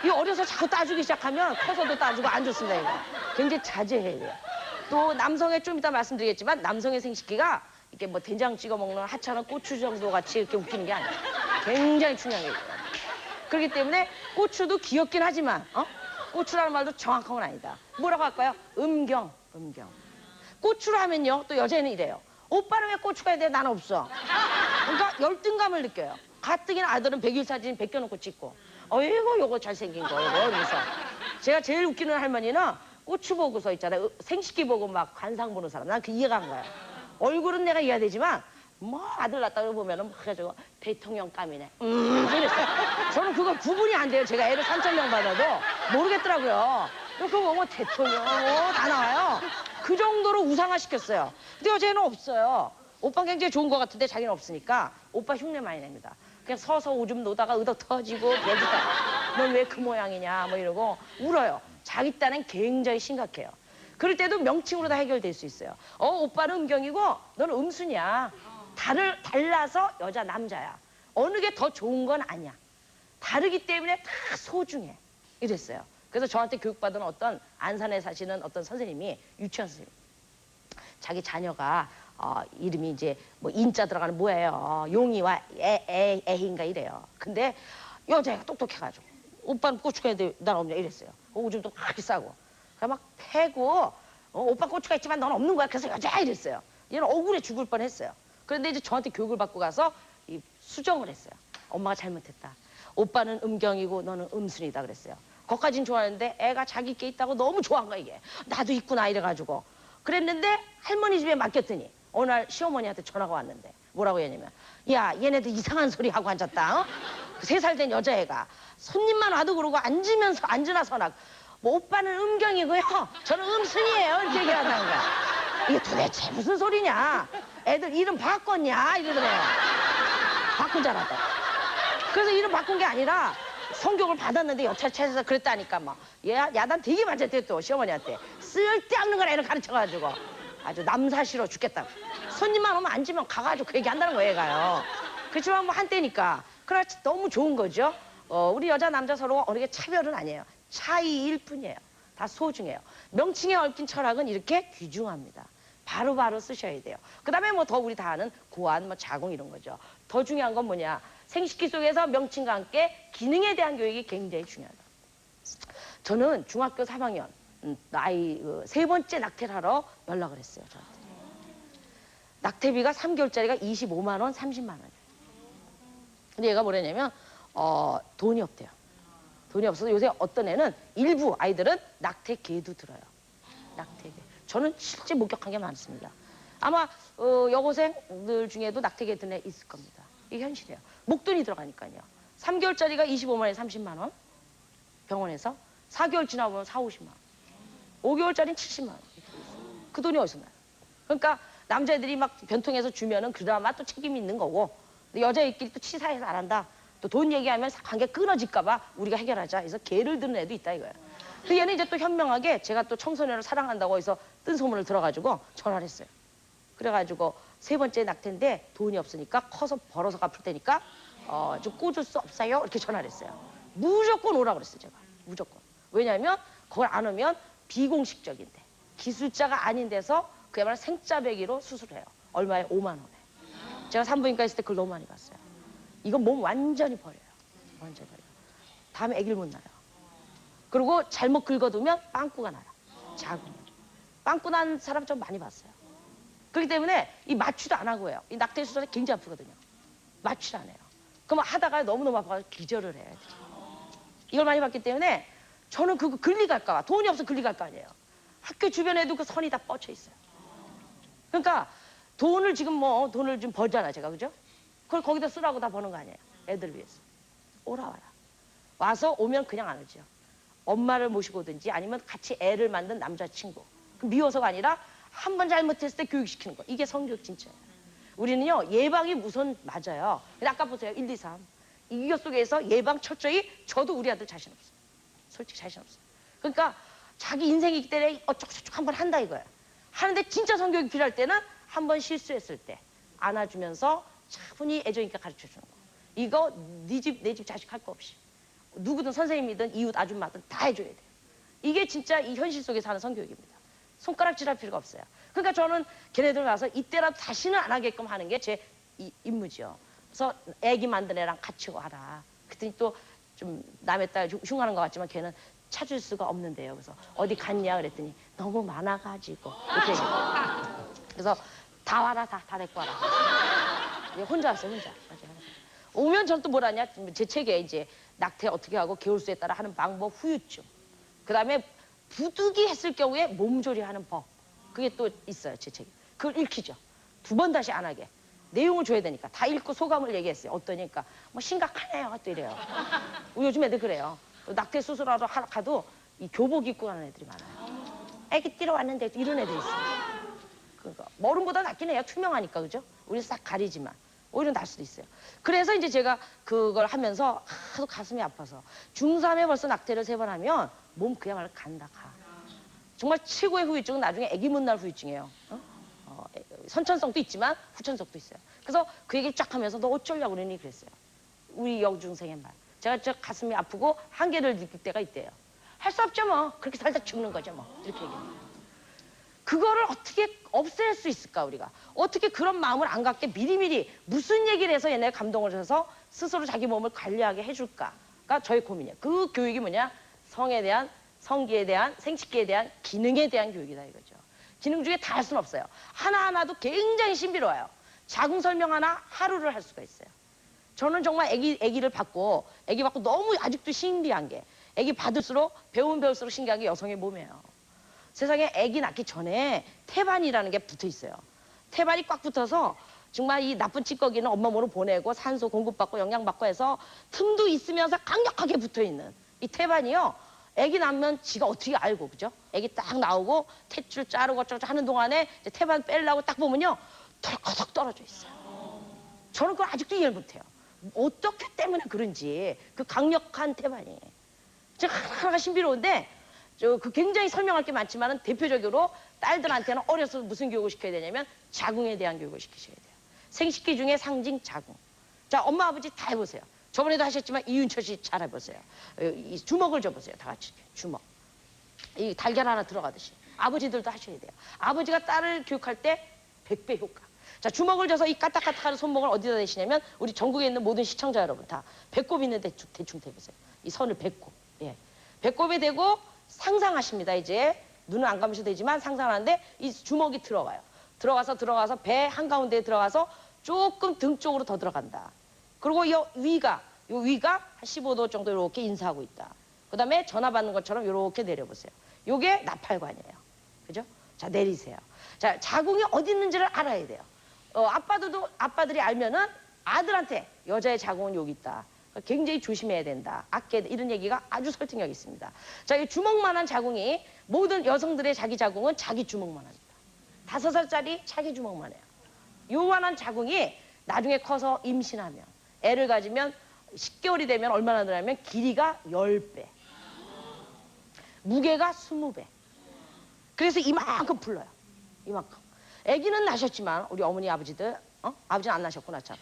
이 어려서 자꾸 따주기 시작하면 커서도 따주고 안 좋습니다, 이거. 굉장히 자제해야 돼요. 또 남성의 좀 이따 말씀드리겠지만 남성의 생식기가 이렇게 뭐 된장 찍어 먹는 하찮은 고추 정도 같이 이렇게 웃기는 게 아니에요. 굉장히 중요한 게 있어요. 그렇기 때문에 고추도 귀엽긴 하지만 고추라는 말도 정확한 건 아니다. 뭐라고 할까요? 음경. 고추를 하면요 또 여자애는 이래요. 오빠는 왜 고추가 있는데 난 없어. 그러니까 열등감을 느껴요. 가뜩이나 아들은 100일 사진 벗겨놓고 찍고 어이구 요거 잘생긴 거 이거 그래서 제가 제일 웃기는 할머니는 고추 보고서 있잖아요. 생식기 보고 막 관상 보는 사람. 난 그 이해가 안 가요. 얼굴은 내가 이해되지만 뭐 아들 낳다가 보면은 막 해가지고 대통령감이네. 이랬어요. 저는 그거 구분이 안 돼요. 제가 애를 3,000명 받아도 모르겠더라고요. 그거 뭐 대통령 다 나와요. 그 정도로 우상화시켰어요. 근데 여자애는 없어요. 오빠 굉장히 좋은 것 같은데 자기는 없으니까 오빠 흉내 많이 냅니다. 그냥 서서 오줌 놓다가 의덕 터지고 배기다. 넌 왜 그 모양이냐 뭐 이러고 울어요. 자기 딴엔 굉장히 심각해요. 그럴 때도 명칭으로 다 해결될 수 있어요. 오빠는 음경이고 너는 음순이야. 달라서 여자 남자야. 어느 게 더 좋은 건 아니야. 다르기 때문에 다 소중해. 이랬어요. 그래서 저한테 교육받은 어떤 안산에 사시는 어떤 선생님이 유치원 선생님. 자기 자녀가 이름이 이제 뭐 인자 들어가는 뭐예요. 용이와 애인가 이래요. 근데 여자애가 똑똑해가지고 오빠는 고추가 있는데 난 없냐 이랬어요. 오줌도 그렇게 싸고. 그래 막 패고 오빠 고추가 있지만 넌 없는 거야. 그래서 여자 이랬어요. 얘는 억울해 죽을 뻔했어요. 그런데 이제 저한테 교육을 받고 가서 수정을 했어요. 엄마가 잘못했다. 오빠는 음경이고 너는 음순이다 그랬어요. 거기까진 좋아하는데 애가 자기 게 있다고 너무 좋아한 거야 이게. 나도 있구나 이래가지고. 그랬는데 할머니 집에 맡겼더니 어느 날 시어머니한테 전화가 왔는데 뭐라고 했냐면 야 얘네들 이상한 소리 하고 앉았다. 3살 된 여자애가 손님만 와도 그러고 앉으나 서나 뭐 오빠는 음경이고요. 저는 음순이에요. 이렇게 얘기한다는 거야. 이게 도대체 무슨 소리냐. 애들 이름 바꿨냐 이러더래요. 바꾼 줄 알았다. 그래서 이름 바꾼 게 아니라 성격을 받았는데 여차를 찾아서 그랬다니까 막. 야단 되게 맞았대 또 시어머니한테. 쓸데없는 걸 애를 가르쳐가지고 아주 남사 싫어 죽겠다고. 손님만 오면 앉으면 가가지고 그 얘기 한다는 거예요 얘가요. 그렇지만 뭐 한때니까. 그러나 너무 좋은 거죠. 우리 여자 남자 서로 어느 게 차별은 아니에요. 차이일 뿐이에요. 다 소중해요. 명칭에 얽힌 철학은 이렇게 귀중합니다. 바로바로 쓰셔야 돼요. 그 다음에 뭐 더 우리 다 아는 고안, 뭐 자궁 이런 거죠. 더 중요한 건 뭐냐. 생식기 속에서 명칭과 함께 기능에 대한 교육이 굉장히 중요하다. 저는 중학교 3학년 나이 3번째 낙태를 하러 연락을 했어요. 저한테. 낙태비가 3개월짜리가 25만 원, 30만 원이에요. 근데 얘가 뭐랬냐면 돈이 없대요. 돈이 없어서 요새 어떤 애는 일부 아이들은 낙태계도 들어요. 낙태계. 저는 실제 목격한 게 많습니다. 아마 여고생들 중에도 낙태계 든 애 있을 겁니다. 이게 현실이에요. 목돈이 들어가니까요. 3개월짜리가 25만 원에 30만 원 병원에서 4개월 지나보면 4, 50만 원. 5개월짜리는 70만 원. 그 돈이 어디서 나요? 그러니까 남자애들이 막 변통해서 주면은 그나마 또 책임이 있는 거고 근데 여자애끼리 또 치사해서 안 한다. 또 돈 얘기하면 관계 끊어질까 봐 우리가 해결하자. 그래서 개를 드는 애도 있다 이거야. 근데 얘는 이제 또 현명하게 제가 또 청소년을 사랑한다고 해서 뜬 소문을 들어가지고 전화를 했어요. 그래가지고 3번째 낙태인데 돈이 없으니까 커서 벌어서 갚을 테니까 좀 꿔줄 수 없어요? 이렇게 전화를 했어요. 무조건 오라고 그랬어요 제가. 무조건. 왜냐하면 그걸 안 오면 비공식적인데 기술자가 아닌 데서 그야말로 생짜배기로 수술해요. 얼마에? 5만 원에. 제가 산부인과 있을 때 그걸 너무 많이 봤어요. 이건 몸 완전히 버려요. 완전히 버려요. 다음에 아기를 못 낳아요. 그리고 잘못 긁어두면 빵꾸가 나요. 자궁. 빵꾸 난 사람 좀 많이 봤어요. 그렇기 때문에 이 마취도 안 하고 해요. 이 낙태 수술이 굉장히 아프거든요. 마취를 안 해요. 그럼 하다가 너무너무 아파서 기절을 해요. 이걸 많이 봤기 때문에 저는 그거 근리갈까 봐. 돈이 없어 근리갈 거 아니에요. 학교 주변에도 그 선이 다 뻗쳐 있어요. 그러니까 돈을 지금 돈을 좀 벌잖아 제가 그죠? 그걸 거기다 쓰라고 다 버는 거 아니에요. 애들 위해서. 와라. 와서 오면 그냥 안 오죠. 엄마를 모시고 오든지 아니면 같이 애를 만든 남자친구. 미워서가 아니라 한 번 잘못했을 때 교육시키는 거. 이게 성교육 진짜예요. 우리는요 예방이 우선 맞아요. 근데 아까 보세요. 1, 2, 3. 이거 속에서 예방 철저히 저도 우리 아들 자신 없어요. 솔직히 자신 없어요. 그러니까 자기 인생이기 때문에 어쩌고저쩌고 한번 한다 이거예요. 하는데 진짜 성교육이 필요할 때는 한 번 실수했을 때 안아주면서 차분히 애정 있게 가르쳐주는 거. 이거 네 집 내 집 자식 할 거 없이 누구든 선생님이든 이웃 아줌마든 다 해줘야 돼요. 이게 진짜 이 현실 속에 사는 성교육입니다. 손가락질할 필요가 없어요. 그러니까 저는 걔네들 가서 이때라도 다시는 안 하게끔 하는 게 제 임무죠. 그래서 애기 만든 애랑 같이 와라. 그랬더니 또 좀 남의 딸 흉하는 것 같지만 걔는 찾을 수가 없는데요. 그래서 어디 갔냐 그랬더니 너무 많아가지고 이렇게 얘기해요. 그래서 다 와라 다 데리고 와라. 혼자 왔어요 혼자. 오면 전 또 뭐라냐 제 책에 이제 낙태 어떻게 하고 개월수에 따라 하는 방법 후유증. 그다음에 부득이 했을 경우에 몸조리하는 법. 그게 또 있어요 제 책에. 그걸 읽히죠. 2번 다시 안 하게. 내용을 줘야 되니까 다 읽고 소감을 얘기했어요. 어떠니까 뭐 심각하네요 또 이래요. 요즘 애들 그래요. 낙태 수술하러 가도 이 교복 입고 가는 애들이 많아요. 애기 뛰러 왔는데 이런 애들 있어요. 그러니까 머름보다 낫긴 해요. 투명하니까 그죠? 우리 싹 가리지만 오히려 날 수도 있어요. 그래서 이제 제가 그걸 하면서 하도 가슴이 아파서 중3에 벌써 낙태를 3번 하면 몸 그야말로 간다 가. 정말 최고의 후유증은 나중에 애기 못 날 후유증이에요. 선천성도 있지만 후천성도 있어요. 그래서 그 얘기를 쫙 하면서 너 어쩌려고 그러니 그랬어요. 우리 여중생의 말. 제가 저 가슴이 아프고 한계를 느낄 때가 있대요. 할 수 없죠 뭐. 그렇게 살다 죽는 거죠 뭐. 이렇게 얘기해요. 그거를 어떻게 없앨 수 있을까 우리가. 어떻게 그런 마음을 안 갖게 미리미리 무슨 얘기를 해서 얘네 감동을 줘서 스스로 자기 몸을 관리하게 해줄까가 저의 고민이에요. 그 교육이 뭐냐. 성에 대한, 성기에 대한, 생식기에 대한, 기능에 대한 교육이다 이거죠. 기능 중에 다 할 수는 없어요. 하나하나도 굉장히 신비로워요. 자궁 설명 하나 하루를 할 수가 있어요. 저는 정말 아기를 받고 너무 아직도 신비한 게 아기 받을수록 배우면 배울수록 신기한 게 여성의 몸이에요. 세상에 아기 낳기 전에 태반이라는 게 붙어 있어요. 태반이 꽉 붙어서 정말 이 나쁜 찌꺼기는 엄마 몸으로 보내고 산소 공급받고 영양받고 해서 틈도 있으면서 강력하게 붙어 있는 이 태반이요. 아기 낳으면 지가 어떻게 알고 그죠? 아기 딱 나오고 탯줄 자르고 어쩌고 하는 동안에 이제 태반 빼려고 딱 보면요. 덜커덕 떨어져 있어요. 저는 그걸 아직도 이해를 못해요. 어떻게 때문에 그런지 그 강력한 태반이. 제가 하나가 신비로운데 그 굉장히 설명할 게 많지만은 대표적으로 딸들한테는 어려서 무슨 교육을 시켜야 되냐면 자궁에 대한 교육을 시키셔야 돼요. 생식기 중에 상징 자궁. 자, 엄마 아버지 다 해보세요. 저번에도 하셨지만 이윤철 씨 잘 해보세요. 이 주먹을 줘보세요. 다 같이 주먹. 이 달걀 하나 들어가듯이. 아버지들도 하셔야 돼요. 아버지가 딸을 교육할 때 100배 효과. 자, 주먹을 줘서 이 까딱까딱하는 손목을 어디다 대시냐면 우리 전국에 있는 모든 시청자 여러분 다 배꼽 있는데 대충 대보세요. 이 선을 배꼽. 예. 배꼽에 대고 상상하십니다. 이제 눈은 안 감으셔도 되지만 상상하는데 이 주먹이 들어가요. 들어가서 배 한가운데에 들어가서 조금 등 쪽으로 더 들어간다. 그리고 이 위가 한 15도 정도 이렇게 인사하고 있다. 그 다음에 전화 받는 것처럼 이렇게 내려보세요. 요게 나팔관이에요. 그죠? 자, 내리세요. 자, 자궁이 어디 있는지를 알아야 돼요. 아빠들이 알면은 아들한테 여자의 자궁은 여기 있다. 굉장히 조심해야 된다. 아껴야 돼. 이런 얘기가 아주 설득력 있습니다. 자, 이 주먹만한 자궁이 모든 여성들의 자기 자궁은 자기 주먹만 합니다. 5살짜리 자기 주먹만 해요. 요만한 자궁이 나중에 커서 임신하면 애를 가지면 10개월이 되면 얼마나 늘냐면 길이가 10배. 무게가 20배. 그래서 이만큼 불러요. 이만큼. 아기는 나셨지만 우리 어머니 아버지들 아버지는 안 나셨구나 참.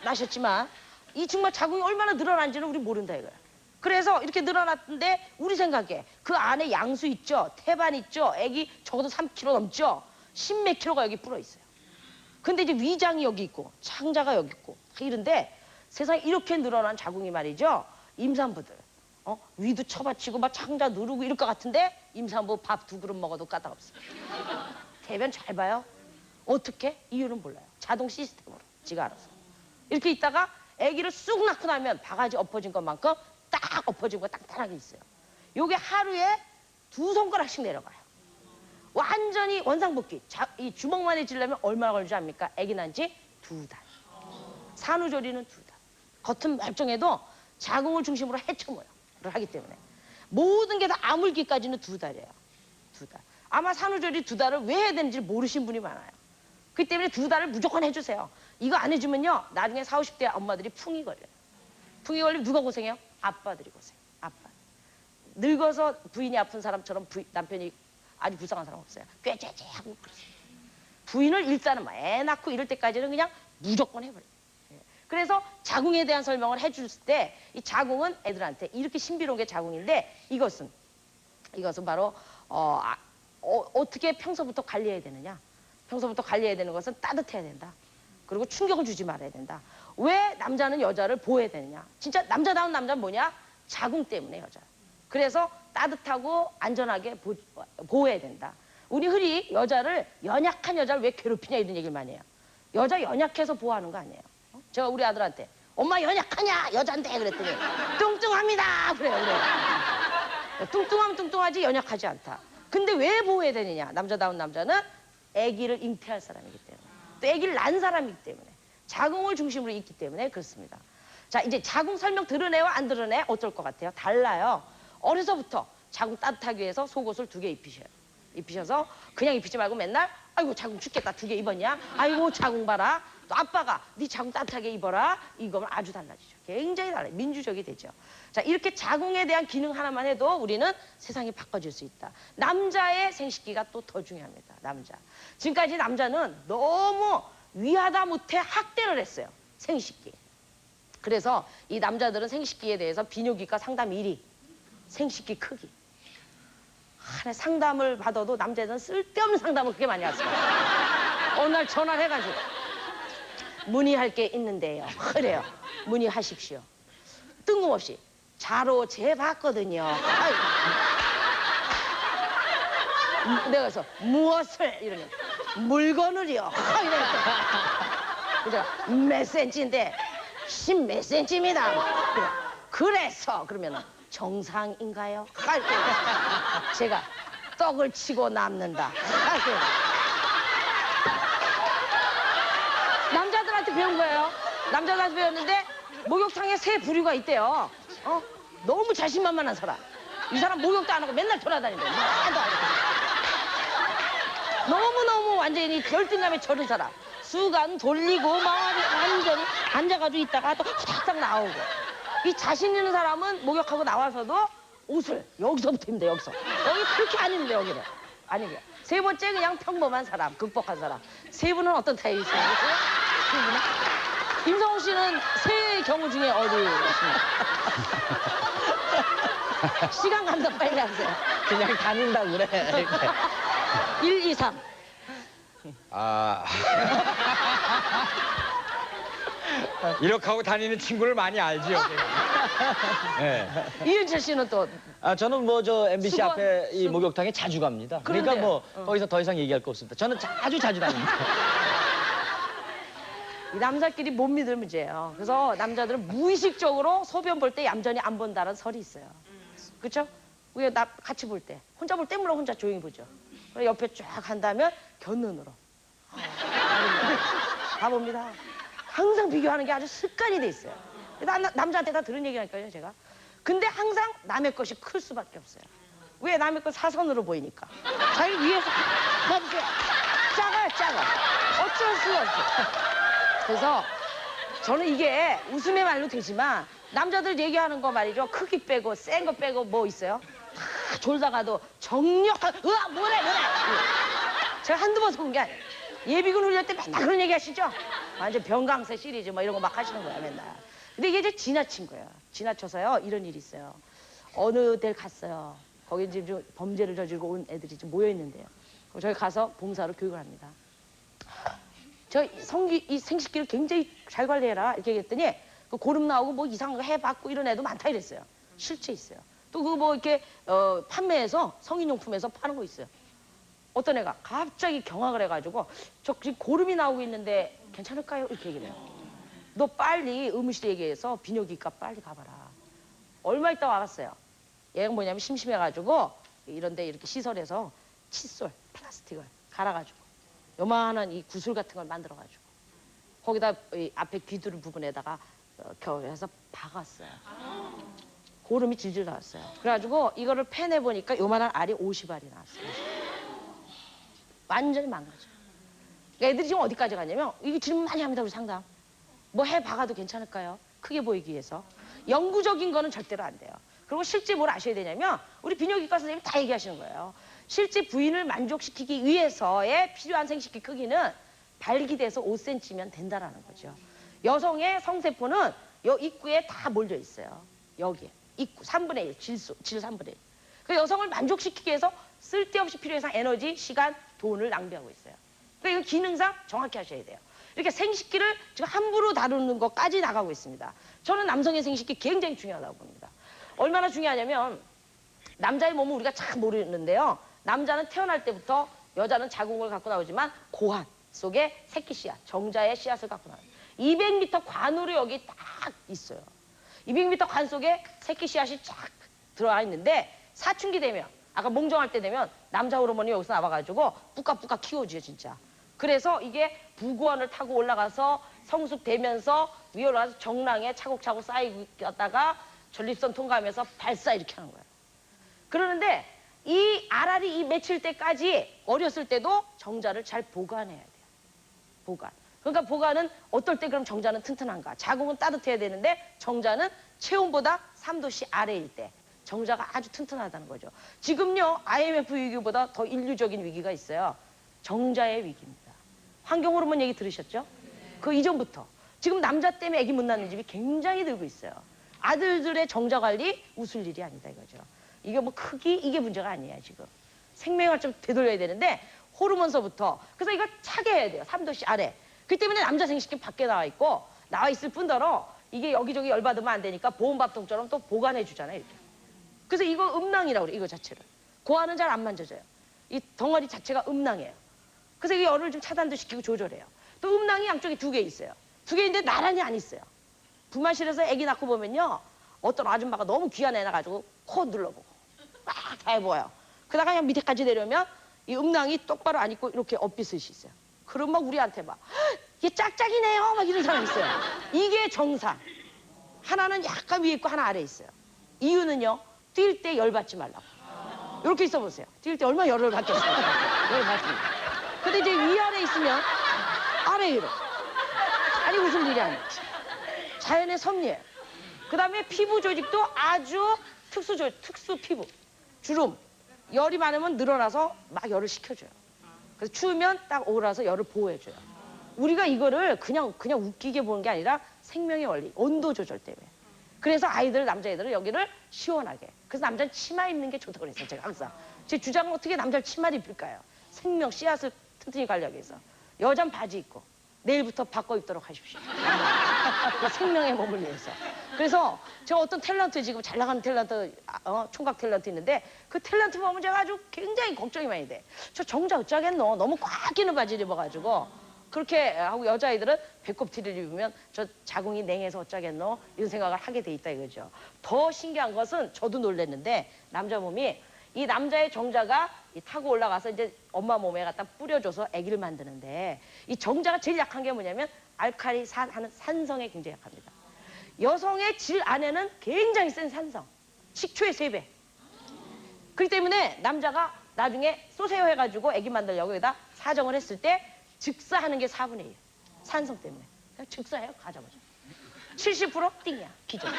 나셨지만 이 정말 자궁이 얼마나 늘어난지는 우리 모른다 이거야. 그래서 이렇게 늘어났는데 우리 생각에 그 안에 양수 있죠. 태반 있죠. 아기 적어도 3kg 넘죠. 10몇 킬로가 여기 불어 있어요. 근데 이제 위장이 여기 있고 창자가 여기 있고 이런데 세상에 이렇게 늘어난 자궁이 말이죠. 임산부들 위도 쳐받치고 막 창자 누르고 이럴 것 같은데 임산부 밥 2그릇 먹어도 까딱 없습니다. 대변 잘 봐요. 어떻게? 이유는 몰라요. 자동 시스템으로 지가 알아서. 이렇게 있다가 아기를 쑥 낳고 나면 바가지 엎어진 것만큼 딱 엎어지고 딱딱하게 있어요. 요게 하루에 2손가락씩 내려가요. 완전히 원상복귀. 이 주먹만 해지려면 얼마나 걸리지 압니까? 아기 난 지 2달. 산후조리는 2달. 겉은 멀쩡해도 자궁을 중심으로 해쳐모여를 하기 때문에 모든 게 다 아물기까지는 2달이에요. 2달. 아마 산후조리 2달을 왜 해야 되는지 모르신 분이 많아요. 그렇기 때문에 2달을 무조건 해주세요. 이거 안 해주면요 나중에 40, 50대 엄마들이 풍이 걸려요. 풍이 걸리면 누가 고생해요? 아빠들이 고생해요. 아빠. 늙어서 부인이 아픈 사람처럼 남편이 아주 불쌍한 사람 없어요. 꾀죄죄하고 그렇습니다. 부인을 일단은 애 낳고 이럴 때까지는 그냥 무조건 해버려요. 그래서 자궁에 대한 설명을 해줄 때 이 자궁은 애들한테 이렇게 신비로운 게 자궁인데 이것은 바로 어떻게 평소부터 관리해야 되느냐. 평소부터 관리해야 되는 것은 따뜻해야 된다. 그리고 충격을 주지 말아야 된다. 왜 남자는 여자를 보호해야 되느냐. 진짜 남자다운 남자는 뭐냐? 자궁 때문에 여자. 그래서 따뜻하고 안전하게 보호해야 된다. 우리 흔히 여자를 연약한 여자를 왜 괴롭히냐 이런 얘기를 많이 해요. 여자 연약해서 보호하는 거 아니에요. 제가 우리 아들한테 엄마 연약하냐 여잔데 그랬더니 뚱뚱합니다 그래요. 뚱뚱하면 뚱뚱하지 연약하지 않다. 근데 왜 보호해야 되느냐. 남자다운 남자는 아기를 잉태할 사람이기 때문에. 또 아기를 낳은 사람이기 때문에 자궁을 중심으로 있기 때문에 그렇습니다. 자, 이제 자궁 설명 들으네와 안 들으네 어떨 것 같아요? 달라요. 어려서부터 자궁 따뜻하기 위해서 속옷을 2개 입히셔요. 입히셔서 그냥 입히지 말고 맨날 아이고 자궁 춥겠다 2개 입었냐? 아이고 자궁 봐라. 또 아빠가 네 자궁 따뜻하게 입어라. 이거면 아주 달라지죠. 굉장히 달라요. 민주적이 되죠. 자, 이렇게 자궁에 대한 기능 하나만 해도 우리는 세상이 바꿔질 수 있다. 남자의 생식기가 또 더 중요합니다. 남자. 지금까지 남자는 너무 위하다 못해 학대를 했어요. 생식기. 그래서 이 남자들은 생식기에 대해서 비뇨기과 상담 1위. 생식기 크기. 하나 상담을 받아도 남자들은 쓸데없는 상담을 그렇게 많이 하세요. 어느 날 전화를 해가지고 문의할 게 있는데요. 그래요. 문의하십시오. 뜬금없이 자로 재봤거든요. 아이고. 내가 그래서 무엇을 이러면 물건을요. 이랬더니 몇 센치인데 10 몇 센치입니다. 그래서 그러면은 정상인가요? 제가 떡을 치고 남는다. 남자들한테 배운 거예요. 남자들한테 배웠는데 목욕탕에 3 부류가 있대요. 너무 자신만만한 사람. 이 사람 목욕도 안 하고 맨날 돌아다닌대. 너무너무 완전히 열등감에 절은 사람. 수간 돌리고 막 완전히 앉아가지고 있다가 또 후닥닥 나오고. 이 자신 있는 사람은 목욕하고 나와서도 옷을 여기서부터 입는다. 여기서. 여기 그렇게 안 입는데 여기를. 아니고요. 3번째 그냥 평범한 사람, 극복한 사람. 3분은 어떤 타입이세요? 김성호 씨는 3 경우 중에 어디 있습니까? 시간 감당 빨리 하세요. 그냥 다닌다 그래. 1, 2, 3. 아. 이렇게 하고 다니는 친구를 많이 알지요. 네. 이은철 씨는 또 저는 뭐 저 MBC 수건, 앞에 이 목욕탕에 자주 갑니다. 그러니까 그런데요. 뭐 거기서 더 이상 얘기할 거 없습니다. 저는 아주 자주 다닙니다. 이 남자끼리 못 믿을 문제예요. 그래서 남자들은 무의식적으로 소변 볼 때 얌전히 안 본다는 설이 있어요. 그렇죠? 우리가 나 같이 볼 때 혼자 볼 때 물론 혼자 조용히 보죠. 그리고 옆에 쫙 한다면 곁눈으로 가봅니다. 항상 비교하는 게 아주 습관이 돼 있어요. 남자한테 다 들은 얘기라니까요, 제가. 근데 항상 남의 것이 클 수밖에 없어요. 왜? 남의 것 사선으로 보이니까. 자기 위에서 봐주세요. 작아요, 작아. 어쩔 수가 없죠. 그래서 저는 이게 웃음의 말로 되지만 남자들 얘기하는 거 말이죠. 크기 빼고 센 거 빼고 뭐 있어요? 다 졸다가도 정력한 뭐래. 제가 한두 번 속은 게 아니에요. 예비군 훈련 때 맨날 그런 얘기 하시죠? 완전 병강세 시리즈 뭐 이런 거 막 하시는 거야 맨날. 근데 이게 이제 지나친 거예요. 지나쳐서요 이런 일이 있어요. 어느 데를 갔어요. 거기 지금 범죄를 저지르고 온 애들이 지금 모여 있는데요. 저희 가서 봉사로 교육을 합니다. 이 생식기를 굉장히 잘 관리해라 이렇게 얘기했더니 그 고름 나오고 뭐 이상한 거 해봤고 이런 애도 많다 이랬어요. 실제 있어요. 또 그거 뭐 이렇게 판매해서 성인용품에서 파는 거 있어요. 어떤 애가 갑자기 경악을 해가지고 저 지금 고름이 나오고 있는데 괜찮을까요? 이렇게 얘기를 해요. 너 빨리 의무실에 얘기해서 비뇨기과 빨리 가봐라. 얼마 있다 와봤어요. 얘가 뭐냐면 심심해가지고 이런데 이렇게 시설에서 칫솔 플라스틱을 갈아가지고 요만한 이 구슬 같은 걸 만들어가지고 거기다 이 앞에 귀두른 부분에다가 겨울에서 박았어요. 고름이 질질 나왔어요. 그래가지고 이거를 패내보니까 요만한 알이 50알이 나왔어요. 완전히 망가져요. 그러니까 애들이 지금 어디까지 가냐면 이게 질문 많이 합니다. 우리 상담. 뭐 해 박아도 괜찮을까요? 크게 보이기 위해서. 영구적인 거는 절대로 안 돼요. 그리고 실제 뭘 아셔야 되냐면 우리 비뇨기과 선생님이 다 얘기하시는 거예요. 실제 부인을 만족시키기 위해서의 필요한 생식기 크기는 발기돼서 5cm면 된다라는 거죠. 여성의 성세포는 여 입구에 다 몰려 있어요. 여기에. 입구 3분의 1, 질 3분의 1. 그 여성을 만족시키기 위해서 쓸데없이 필요해서 에너지, 시간, 돈을 낭비하고 있어요. 그러니까 이거 기능상 정확히 하셔야 돼요. 이렇게 생식기를 지금 함부로 다루는 것까지 나가고 있습니다. 저는 남성의 생식기 굉장히 중요하다고 봅니다. 얼마나 중요하냐면 남자의 몸은 우리가 잘 모르는데요. 남자는 태어날 때부터 여자는 자궁을 갖고 나오지만 고환 속에 새끼 씨앗, 정자의 씨앗을 갖고 나와요. 200m 관으로 여기 딱 있어요. 200m 관 속에 새끼 씨앗이 쫙 들어와 있는데 사춘기 되면 아까 몽정할 때 되면 남자 호르몬이 여기서 나와가지고 뿌까뿌까 키워줘요 진짜. 그래서 이게 부구원을 타고 올라가서 성숙되면서 위에 올라가서 정랑에 차곡차곡 쌓이다가 전립선 통과하면서 발사 이렇게 하는 거예요. 그러는데 이 알알이 이 맺힐 때까지 어렸을 때도 정자를 잘 보관해야 돼요. 보관. 그러니까 보관은 어떨 때 그럼 정자는 튼튼한가? 자궁은 따뜻해야 되는데 정자는 체온보다 3도씨 아래일 때 정자가 아주 튼튼하다는 거죠. 지금요 IMF 위기보다 더 인류적인 위기가 있어요. 정자의 위기입니다. 환경 호르몬 얘기 들으셨죠? 그 이전부터 지금 남자 때문에 아기 못 낳는 집이 굉장히 늘고 있어요. 아들들의 정자 관리 웃을 일이 아니다 이거죠. 이게 뭐 크기 이게 문제가 아니에요 지금. 생명을 좀 되돌려야 되는데 호르몬서부터 그래서 이거 차게 해야 돼요. 3도씨 아래. 그 때문에 남자 생식기 밖에 나와 있고 나와 있을 뿐더러 이게 여기저기 열받으면 안 되니까 보온밥통처럼 또 보관해 주잖아요 이렇게. 그래서 이거 음낭이라고 그래 이거 자체를. 고아는 잘 안 만져져요. 이 덩어리 자체가 음낭이에요. 그래서 이게 열을 좀 차단도 시키고 조절해요. 또 음낭이 양쪽에 2개 있어요. 2개 있는데 나란히 안 있어요. 분만실에서 아기 낳고 보면요. 어떤 아줌마가 너무 귀한 애 낳아가지고 코 눌러보고 막 다 해보여요. 그러다가 그냥 밑에까지 내려오면 이 음낭이 똑바로 안 있고 이렇게 엇비스시 있어요. 그럼 막 우리한테 막 이게 짝짝이네요 막 이런 사람 있어요. 이게 정상. 하나는 약간 위에 있고 하나 아래에 있어요. 이유는요. 뛸 때 열 받지 말라고. 이렇게 있어 보세요. 뛸 때 얼마나 열을 받겠어요. 열 받습니다. 근데 이제 위아래 있으면 아래 위로. 아니 웃을 일이 아니에요. 자연의 섭리예요. 그 다음에 피부 조직도 아주 특수 피부. 주름. 열이 많으면 늘어나서 막 열을 식혀줘요. 그래서 추우면 딱 오라서 열을 보호해줘요. 우리가 이거를 그냥 웃기게 보는 게 아니라 생명의 원리, 온도 조절 때문에. 그래서 남자애들은 여기를 시원하게. 그래서 남자는 치마 입는 게 좋다고 그랬어요, 제가 항상. 제 주장은 어떻게 남자를 치마를 입힐까요? 생명, 씨앗을 튼튼히 가려고 해서. 여잔 바지 입고 내일부터 바꿔 입도록 하십시오. 그 생명의 몸을 위해서. 그래서 제가 어떤 탤런트 지금 잘 나가는 탤런트, 총각 탤런트 있는데 그 탤런트 보면 제가 아주 굉장히 걱정이 많이 돼. 저 정자 어쩌겠노? 너무 꽉 끼는 바지를 입어가지고 그렇게 하고 여자아이들은 배꼽 티를 입으면 저 자궁이 냉해서 어쩌겠노? 이런 생각을 하게 돼 있다 이거죠. 더 신기한 것은 저도 놀랐는데 남자 몸이 이 남자의 정자가 타고 올라가서 이제 엄마 몸에 갖다 뿌려줘서 아기를 만드는데 이 정자가 제일 약한 게 뭐냐면 알칼리산 하는 산성에 굉장히 약합니다. 여성의 질 안에는 굉장히 센 산성. 식초의 3배. 그렇기 때문에 남자가 나중에 쏘세요 해가지고 아기 만들려고 여기다 사정을 했을 때 즉사하는 게 4분의 1. 산성 때문에. 그냥 즉사해요. 가자마자. 70% 띵이야. 기존.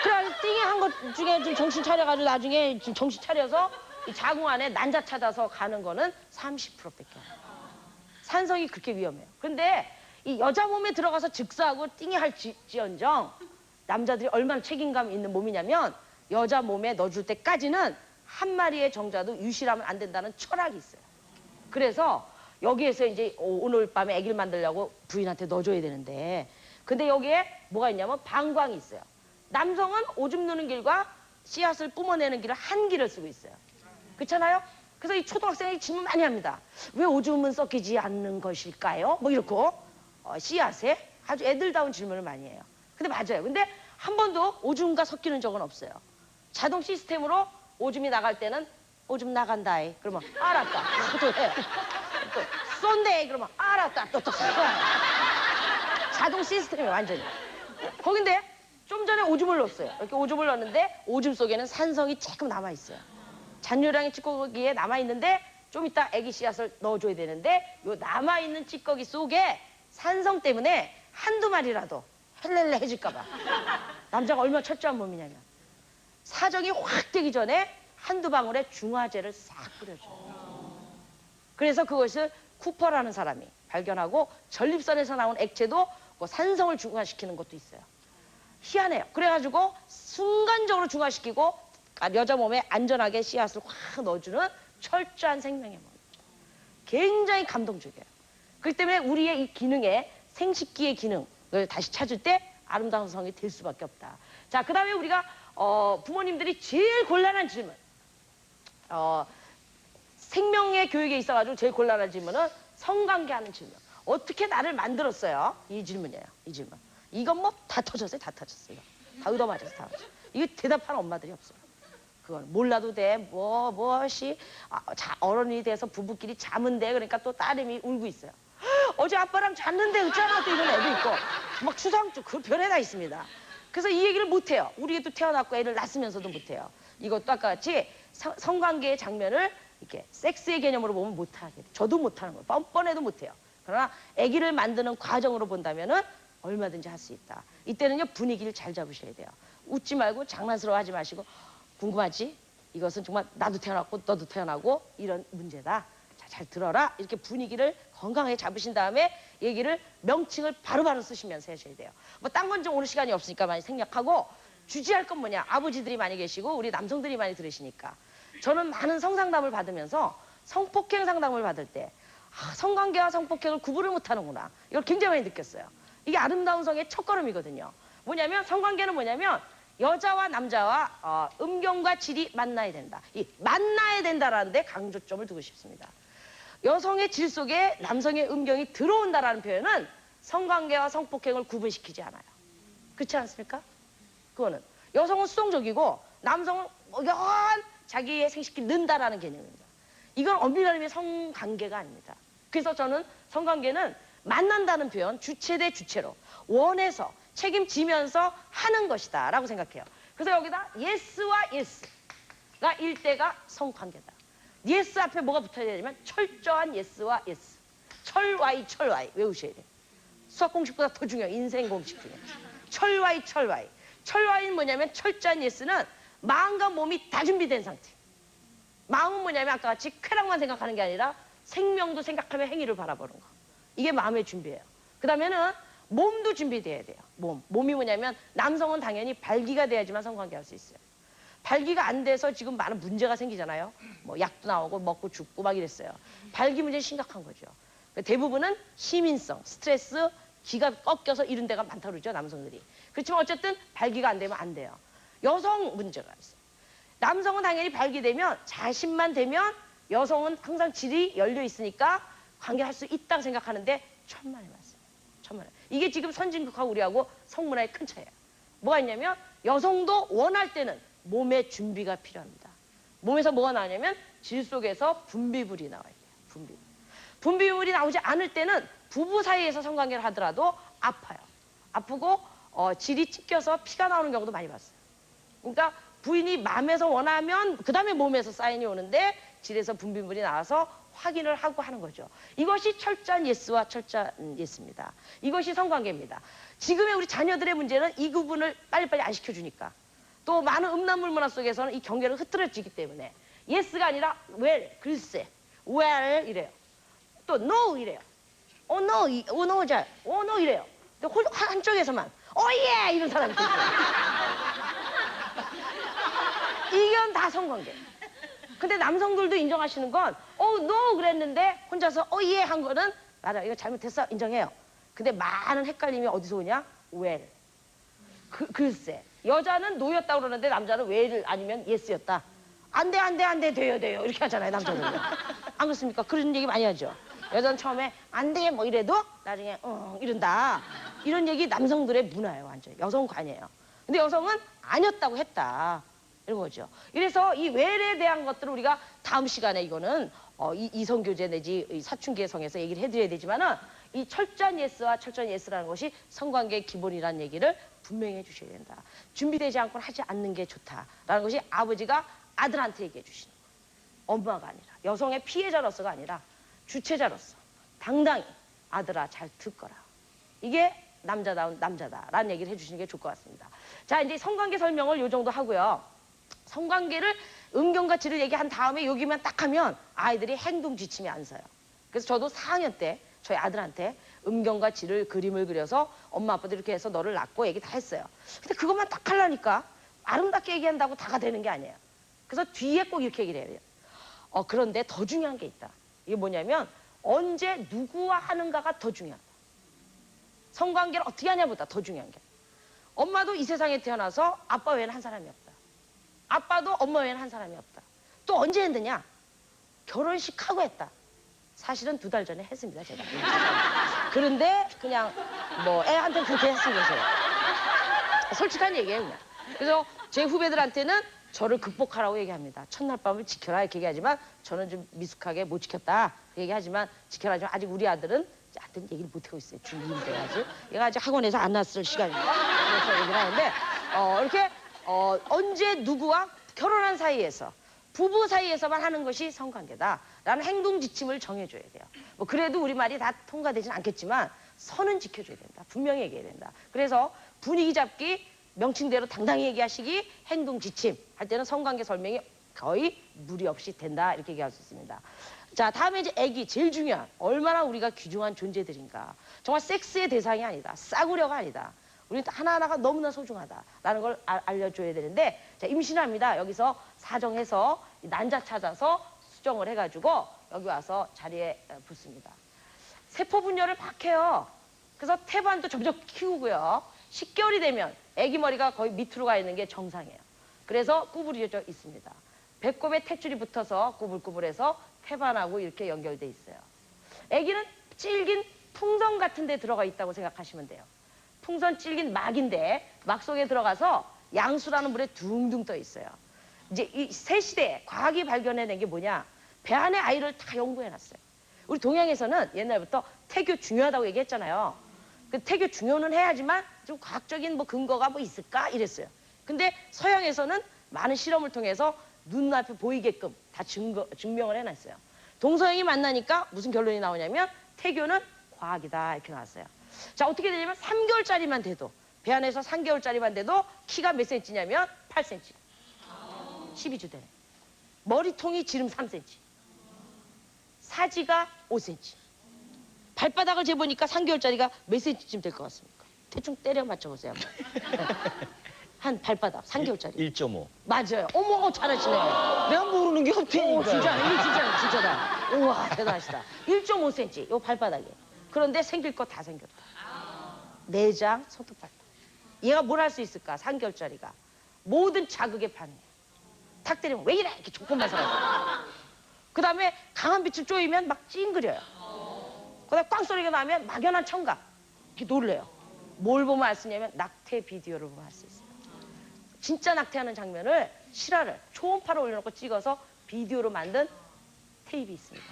그래 띵이 한 것 중에 좀 정신 차려가지고 나중에 좀 정신 차려서 이 자궁 안에 난자 찾아서 가는 거는 30%밖에 안 돼요. 산성이 그렇게 위험해요. 근데 이 여자 몸에 들어가서 즉사하고 띵이 할지언정 남자들이 얼마나 책임감 있는 몸이냐면 여자 몸에 넣어줄 때까지는 한 마리의 정자도 유실하면 안 된다는 철학이 있어요. 그래서 여기에서 이제 오늘 밤에 아기를 만들려고 부인한테 넣어줘야 되는데 근데 여기에 뭐가 있냐면 방광이 있어요. 남성은 오줌 누는 길과 씨앗을 뿜어내는 길을 한 길을 쓰고 있어요. 그렇잖아요? 그래서 이 초등학생이 질문 많이 합니다. 왜 오줌은 섞이지 않는 것일까요? 뭐 이렇고 씨앗에 아주 애들다운 질문을 많이 해요. 근데 맞아요. 근데 한 번도 오줌과 섞이는 적은 없어요. 자동 시스템으로 오줌이 나갈 때는 오줌 나간다. 그러면 알았다. 또 해. 또 쏜대. 그러면 알았다. 또 쏴. 자동 시스템이 완전히. 거긴데 좀 전에 오줌을 넣었어요. 이렇게 오줌을 넣었는데 오줌 속에는 산성이 조금 남아있어요. 잔류량의 찌꺼기에 남아있는데 좀 이따 애기 씨앗을 넣어줘야 되는데 요 남아있는 찌꺼기 속에 산성 때문에 한두 마리라도 헬렐레 해질까봐. 남자가 얼마나 철저한 몸이냐면 사정이 확 되기 전에 한두 방울의 중화제를 싹 뿌려줘요. 그래서 그것을 쿠퍼라는 사람이 발견하고 전립선에서 나온 액체도 그 산성을 중화시키는 것도 있어요. 희한해요. 그래가지고 순간적으로 중화시키고 여자 몸에 안전하게 씨앗을 확 넣어주는 철저한 생명의 몸. 굉장히 감동적이에요. 그렇기 때문에 우리의 이 기능에 생식기의 기능을 다시 찾을 때 아름다운 성이 될 수밖에 없다. 자, 그 다음에 우리가 부모님들이 제일 곤란한 질문. 생명의 교육에 있어가지고 제일 곤란한 질문은 성관계하는 질문. 어떻게 나를 만들었어요? 이 질문이에요. 이 질문. 이건 뭐 다 터졌어요. 다 터졌어요. 다 얻어맞았어. 다 터졌어요. 이거 대답하는 엄마들이 없어요. 그건 몰라도 돼. 무엇이 어른이 돼서 부부끼리 자면 돼. 그러니까 또 딸내미 울고 있어요. 어제 아빠랑 잤는데 어쩌나 또 이런 애도 있고 막 추상적 그 별에 다 있습니다. 그래서 이 얘기를 못 해요. 우리 애도 태어났고 애를 낳았으면서도 못 해요. 이것도 아까 같이 성관계의 장면을 이렇게 섹스의 개념으로 보면 못 하게 돼. 저도 못 하는 거예요. 뻔뻔해도 못 해요. 그러나 아기를 만드는 과정으로 본다면은 얼마든지 할 수 있다. 이때는요 분위기를 잘 잡으셔야 돼요. 웃지 말고 장난스러워하지 마시고 궁금하지? 이것은 정말 나도 태어났고 너도 태어나고 이런 문제다. 자, 잘 들어라. 이렇게 분위기를 건강하게 잡으신 다음에 얘기를 명칭을 바로바로 쓰시면서 하셔야 돼요. 뭐 딴 건 좀 오늘 시간이 없으니까 많이 생략하고 주지할 건 뭐냐? 아버지들이 많이 계시고 우리 남성들이 많이 들으시니까 저는 많은 성상담을 받으면서 성폭행 상담을 받을 때 성관계와 성폭행을 구분을 못하는구나. 이걸 굉장히 많이 느꼈어요. 이게 아름다운 성의 첫걸음이거든요. 뭐냐면 성관계는 뭐냐면 여자와 남자와 음경과 질이 만나야 된다. 이 만나야 된다라는 데 강조점을 두고 싶습니다. 여성의 질 속에 남성의 음경이 들어온다라는 표현은 성관계와 성폭행을 구분시키지 않아요. 그렇지 않습니까? 그거는 여성은 수동적이고 남성은 연 자기의 생식기를 넣는다라는 개념입니다. 이건 엄밀한 의미의 성관계가 아닙니다. 그래서 저는 성관계는 만난다는 표현, 주체 대 주체로 원해서 책임지면서 하는 것이다 라고 생각해요. 그래서 여기다 yes와 yes가 일대가 성관계다. yes 앞에 뭐가 붙어야 되냐면 철저한 yes와 yes. 철Y 철Y 외우셔야 돼요. 수학 공식보다 더 중요해요. 인생 공식 중에. 철Y 철Y. 철Y는 뭐냐면 철저한 yes는 마음과 몸이 다 준비된 상태. 마음은 뭐냐면 아까 같이 쾌락만 생각하는 게 아니라 생명도 생각하며 행위를 바라보는 거. 이게 마음의 준비예요. 그 다음에는 몸도 준비돼야 돼요. 몸이 뭐냐면 남성은 당연히 발기가 돼야지만 성관계할 수 있어요. 발기가 안 돼서 지금 많은 문제가 생기잖아요. 뭐 약도 나오고 먹고 죽고 막 이랬어요. 발기 문제는 심각한 거죠. 대부분은 시민성, 스트레스, 기가 꺾여서 이런 데가 많다고 그러죠. 남성들이. 그렇지만 어쨌든 발기가 안 되면 안 돼요. 여성 문제가 있어요. 남성은 당연히 발기되면 자신만 되면 여성은 항상 질이 열려 있으니까 관계할 수 있다고 생각하는데 천만의 말씀. 천만에. 이게 지금 선진국하고 우리하고 성문화의 큰 차이예요. 뭐가 있냐면 여성도 원할 때는 몸의 준비가 필요합니다. 몸에서 뭐가 나오냐면 질 속에서 분비물이 나와야 돼요. 분비물. 분비물이 나오지 않을 때는 부부 사이에서 성관계를 하더라도 아파요. 아프고 질이 찢겨서 피가 나오는 경우도 많이 봤어요. 그러니까 부인이 마음에서 원하면 그 다음에 몸에서 사인이 오는데 질에서 분비물이 나와서 확인을 하고 하는 거죠. 이것이 철저한 예스와 철저한 예스입니다. 이것이 성관계입니다. 지금의 우리 자녀들의 문제는 이 구분을 빨리빨리 안 시켜주니까 또 많은 음란물 문화 속에서는 이 경계를 흐트러지기 때문에 예스가 아니라 well, 글쎄, well 이래요. 또 no 이래요. no, no 잘, no 이래요. 근데 한쪽에서만 예 이런 사람이 있어요. 이건 다 성관계. 근데 남성들도 인정하시는 건 no 그랬는데 혼자서 예 한 거는 맞아 이거 잘못했어 인정해요. 근데 많은 헷갈림이 어디서 오냐? well. 글쎄 여자는 no였다고 그러는데 남자는 well을 아니면 yes였다. 안 돼 돼요 이렇게 하잖아요 남자들은. 안 그렇습니까? 그런 얘기 많이 하죠. 여자는 처음에 안 돼 뭐 이래도 나중에 이런다. 이런 얘기 남성들의 문화예요 완전히. 여성은 아니에요. 근데 여성은 아니었다고 했다. 이런 거죠. 이래서 이 외래에 대한 것들을 우리가 다음 시간에 이거는 이성교제 내지 사춘기의 성에서 얘기를 해드려야 되지만은 이 철저한 예스와 철저한 예스라는 것이 성관계의 기본이라는 얘기를 분명히 해주셔야 된다. 준비되지 않고는 하지 않는 게 좋다라는 것이 아버지가 아들한테 얘기해 주시는 거예요. 엄마가 아니라 여성의 피해자로서가 아니라 주체자로서 당당히 아들아 잘 듣거라. 이게 남자다운 남자다라는 얘기를 해주시는 게 좋을 것 같습니다. 자 이제 성관계 설명을 요 정도 하고요. 성관계를 음경과 질을 얘기한 다음에 여기만 딱 하면 아이들이 행동 지침이 안 서요. 그래서 저도 4학년 때 저희 아들한테 음경과 질을 그림을 그려서 엄마 아빠도 이렇게 해서 너를 낳고 얘기 다 했어요. 근데 그것만 딱 하려니까 아름답게 얘기한다고 다가 되는 게 아니에요. 그래서 뒤에 꼭 이렇게 얘기를 해야 돼요. 그런데 더 중요한 게 있다. 이게 뭐냐면 언제 누구와 하는가가 더 중요하다. 성관계를 어떻게 하냐보다 더 중요한 게. 엄마도 이 세상에 태어나서 아빠 외에는 한 사람이 없다. 아빠도 엄마 외에는 한 사람이 없다. 또 언제 했느냐? 결혼식하고 했다. 사실은 2달 전에 했습니다, 제가. 그런데 그냥 뭐 애한테 그렇게 했으면서요. 솔직한 얘기예요, 그냥. 그래서 제 후배들한테는 저를 극복하라고 얘기합니다. 첫날 밤을 지켜라 이렇게 얘기하지만 저는 좀 미숙하게 못 지켰다 얘기하지만 지켜라. 좀 아직 우리 아들은 얘기를 못하고 있어요. 중2인데 아직. 얘가 아직 학원에서 안 났을 시간입니다. 그래서 얘기를 하는데 이렇게 언제 누구와 결혼한 사이에서 부부 사이에서만 하는 것이 성관계다라는 행동 지침을 정해줘야 돼요. 뭐 그래도 우리 말이 다 통과되진 않겠지만 선은 지켜줘야 된다. 분명히 얘기해야 된다. 그래서 분위기 잡기, 명칭대로 당당히 얘기하시기, 행동 지침 할 때는 성관계 설명이 거의 무리 없이 된다 이렇게 얘기할 수 있습니다. 자, 다음에 이제 애기 제일 중요한 얼마나 우리가 귀중한 존재들인가. 정말 섹스의 대상이 아니다. 싸구려가 아니다. 우리 하나하나가 너무나 소중하다라는 걸 알려줘야 되는데 자, 임신을 합니다. 여기서 사정해서 난자 찾아서 수정을 해가지고 여기 와서 자리에 붙습니다. 세포 분열을 막 해요. 그래서 태반도 점점 키우고요. 10개월이 되면 아기 머리가 거의 밑으로 가 있는 게 정상이에요. 그래서 구부려져 있습니다. 배꼽에 탯줄이 붙어서 구불구불해서 태반하고 이렇게 연결돼 있어요. 아기는 질긴 풍선 같은 데 들어가 있다고 생각하시면 돼요. 풍선 질긴 막인데 막 속에 들어가서 양수라는 물에 둥둥 떠 있어요. 이제 이 새 시대에 과학이 발견해낸 게 뭐냐? 배 안에 아이를 다 연구해놨어요. 우리 동양에서는 옛날부터 태교 중요하다고 얘기했잖아요. 그 태교 중요는 해야지만 좀 과학적인 뭐 근거가 뭐 있을까 이랬어요. 근데 서양에서는 많은 실험을 통해서 눈앞에 보이게끔 다 증명을 해놨어요. 동서양이 만나니까 무슨 결론이 나오냐면 태교는 과학이다 이렇게 나왔어요. 자, 어떻게 되냐면 3개월짜리만 돼도 배 안에서 3개월짜리만 돼도 키가 몇 센치냐면 8cm. 12주 되네. 머리통이 지름 3cm. 사지가 5cm. 발바닥을 재보니까 3개월짜리가 몇 cm쯤 될 것 같습니까? 대충 때려 맞춰보세요. 한 발바닥 3개월짜리. 1.5. 맞아요. 어머 잘하시네요. 내가 모르는 게 없다니까. 진짜 이거 진짜다. 우와 대단하시다. 1.5cm 요 발바닥에. 그런데 생길 거 다 생겼다. 내장, 손톱, 발톱. 얘가 뭘 할 수 있을까? 3개월짜리가 모든 자극에 반응해. 탁 때리면 왜 이래? 이렇게 조금만 살아요. 그 다음에 강한 빛을 쪼이면 막 찡그려요. 그 다음에 꽝 소리가 나면 막연한 청각. 이렇게 놀래요. 뭘 보면 알 수 있냐면 낙태 비디오를 보면 알 수 있어요. 진짜 낙태하는 장면을 실화를 초음파로 올려놓고 찍어서 비디오로 만든 테이프 있습니다.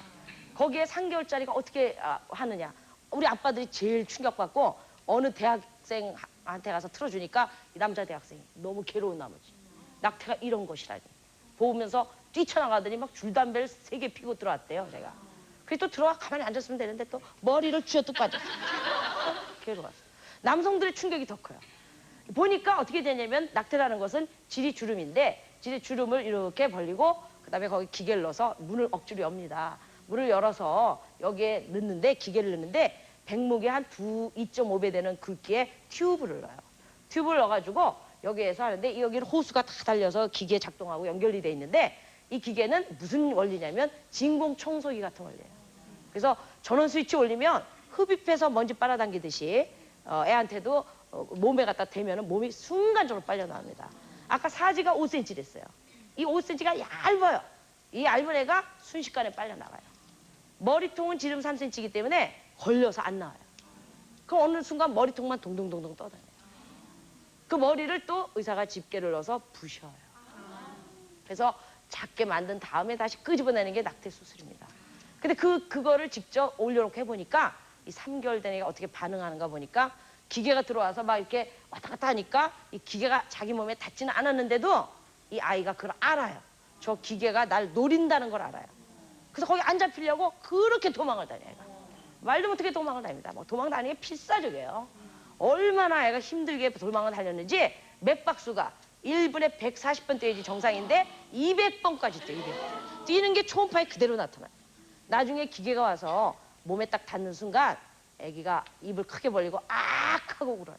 거기에 3개월짜리가 어떻게 하느냐. 우리 아빠들이 제일 충격받고 어느 대학생한테 가서 틀어주니까 이 남자 대학생이 너무 괴로운 나머지 낙태가 이런 것이라니 보면서 뛰쳐나가더니 막 줄담배를 3개 피고 들어왔대요. 제가 그래서 또 들어와 가만히 앉았으면 되는데 또 머리를 쥐어뜯고 빠졌어. 괴로웠어. 남성들의 충격이 더 커요. 보니까 어떻게 되냐면 낙태라는 것은 지리주름인데 지리주름을 이렇게 벌리고 그다음에 거기 기계를 넣어서 문을 억지로 엽니다. 문을 열어서 여기에 넣는데 기계를 넣는데 백목에 한 2.5배 되는 굵기의 튜브를 넣어요. 튜브를 넣어가지고 여기에서 하는데 여기는 호수가 다 달려서 기계에 작동하고 연결이 돼 있는데 이 기계는 무슨 원리냐면 진공 청소기 같은 원리예요. 그래서 전원 스위치 올리면 흡입해서 먼지 빨아당기듯이 애한테도 몸에 갖다 대면은 몸이 순간적으로 빨려 나옵니다. 아까 사지가 5cm랬어요. 이 5cm가 얇아요. 이 얇은 애가 순식간에 빨려 나가요. 머리통은 지름 3cm이기 때문에 걸려서 안 나와요. 그럼 어느 순간 머리통만 동동동동 떠다녀요. 그 머리를 또 의사가 집게를 넣어서 부셔요. 그래서 작게 만든 다음에 다시 끄집어내는 게 낙태 수술입니다. 근데 그거를 직접 올려놓고 해보니까 이 3개월 된 애가 어떻게 반응하는가 보니까 기계가 들어와서 막 이렇게 왔다 갔다 하니까 이 기계가 자기 몸에 닿지는 않았는데도 이 아이가 그걸 알아요. 저 기계가 날 노린다는 걸 알아요. 그래서 거기 안 잡히려고 그렇게 도망을 다녀요. 애가. 말도 못하게 도망을 다닙니다. 뭐 도망 다니는 게 필사적이에요. 얼마나 애가 힘들게 도망을 다녔는지 맥박수가 1분에 140번 뛰어야지 정상인데 200번까지 뛰어요. 200번. 뛰는 게 초음파에 그대로 나타나요. 나중에 기계가 와서 몸에 딱 닿는 순간 아기가 입을 크게 벌리고 악 하고 울어요.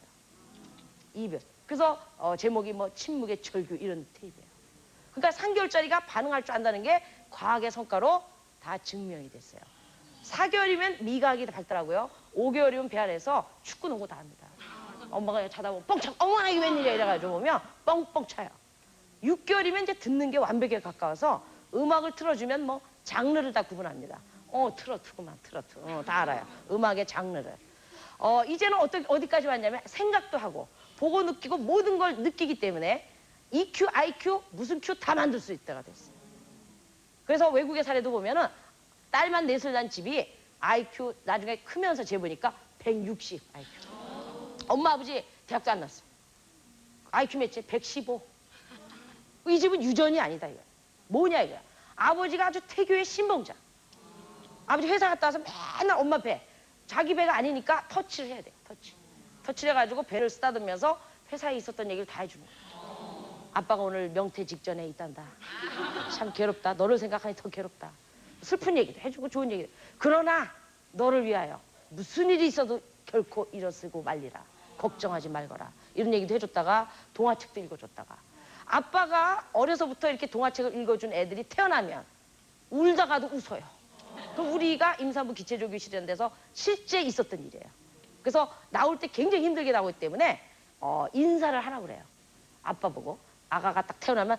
이별. 그래서 제목이 뭐 침묵의 절규 이런 테이프예요. 그러니까 3개월짜리가 반응할 줄 안다는 게 과학의 성과로 다 증명이 됐어요. 4개월이면 미각이 발달하고요. 5개월이면 배 안에서 축구 농구 다 합니다. 엄마가 자다 보면 뻥쳐 어머나 이게 웬일이야 이래가지고 보면 뻥뻥 차요. 6개월이면 이제 듣는 게 완벽에 가까워서 음악을 틀어주면 뭐 장르를 다 구분합니다. 트로트구만 트로트. 다 알아요. 음악의 장르를. 이제는 어디까지 왔냐면 생각도 하고 보고 느끼고 모든 걸 느끼기 때문에 EQ, IQ, 무슨 Q 다 만들 수 있다가 됐어요. 그래서 외국의 사례도 보면은 딸만 넷을 낳은 집이 IQ 나중에 크면서 재보니까 160 IQ. 엄마 아버지 대학도 안 났어. IQ 몇지? 115. 이 집은 유전이 아니다 이거야. 뭐냐 이거야. 아버지가 아주 태교의 신봉자. 아버지 회사 갔다 와서 맨날 엄마 배. 자기 배가 아니니까 터치를 해야 돼. 터치를 해가지고 배를 쓰다듬으면서 회사에 있었던 얘기를 다 해주는 거야. 아빠가 오늘 명퇴 직전에 있단다. 참 괴롭다. 너를 생각하니 더 괴롭다. 슬픈 얘기도 해주고 좋은 얘기도. 그러나 너를 위하여 무슨 일이 있어도 결코 일어서고 말리라. 걱정하지 말거라. 이런 얘기도 해줬다가 동화책도 읽어줬다가. 아빠가 어려서부터 이렇게 동화책을 읽어준 애들이 태어나면 울다가도 웃어요. 그럼 우리가 임산부 기체조교실 이런 데서 실제 있었던 일이에요. 그래서 나올 때 굉장히 힘들게 나오기 때문에 인사를 하라고 그래요. 아빠 보고 아가가 딱 태어나면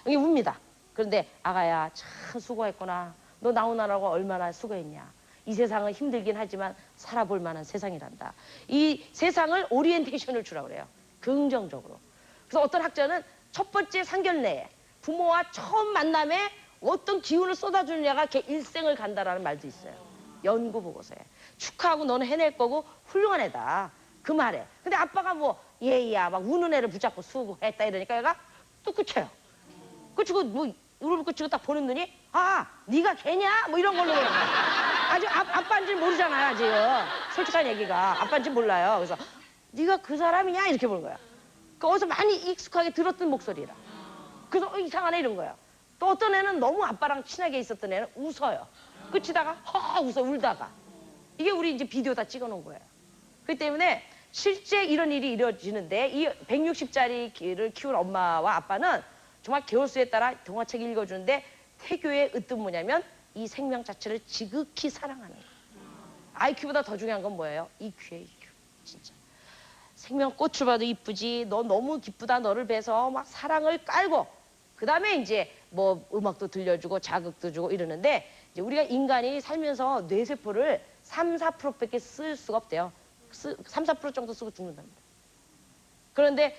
이게 웁니다. 그런데 아가야 참 수고했구나. 너 나오느라고 얼마나 수고했냐. 이 세상은 힘들긴 하지만 살아볼 만한 세상이란다. 이 세상을 오리엔테이션을 주라고 그래요. 긍정적으로. 그래서 어떤 학자는 첫 번째 상견례에 부모와 처음 만남에 어떤 기운을 쏟아주느냐가 걔 일생을 간다라는 말도 있어요. 연구 보고서에. 축하하고 너는 해낼 거고 훌륭한 애다. 그 말에. 근데 아빠가 뭐 얘야 막 우는 애를 붙잡고 수고했다 이러니까 얘가 또 끝쳐요. 끝이고 뭐 무릎을 끝이고 딱 보는 눈이 아 네가 걔냐? 뭐 이런 걸로 아직 아빠인지 모르잖아요 아직. 솔직한 얘기가 아빠인지 몰라요. 그래서 네가 그 사람이냐? 이렇게 보는 거야. 그 어디서 많이 익숙하게 들었던 목소리라. 그래서 이상하네 이런 거예요. 또 어떤 애는 너무 아빠랑 친하게 있었던 애는 웃어요. 끝이다가 웃어 울다가. 이게 우리 이제 비디오 다 찍어놓은 거예요. 그렇기 때문에 실제 이런 일이 이루어지는데 이 160짜리를 키운 엄마와 아빠는 정말 개월수에 따라 동화책 읽어주는데 태교의 으뜸 뭐냐면 이 생명 자체를 지극히 사랑하는 거예요. IQ보다 더 중요한 건 뭐예요? EQ예요, EQ. 진짜. 생명 꽃을 봐도 이쁘지. 너 너무 기쁘다. 너를 뵈서 막 사랑을 깔고 그 다음에 이제 뭐 음악도 들려주고 자극도 주고 이러는데 이제 우리가 인간이 살면서 뇌세포를 3, 4%밖에 쓸 수가 없대요. 3, 4% 정도 쓰고 죽는답니다. 그런데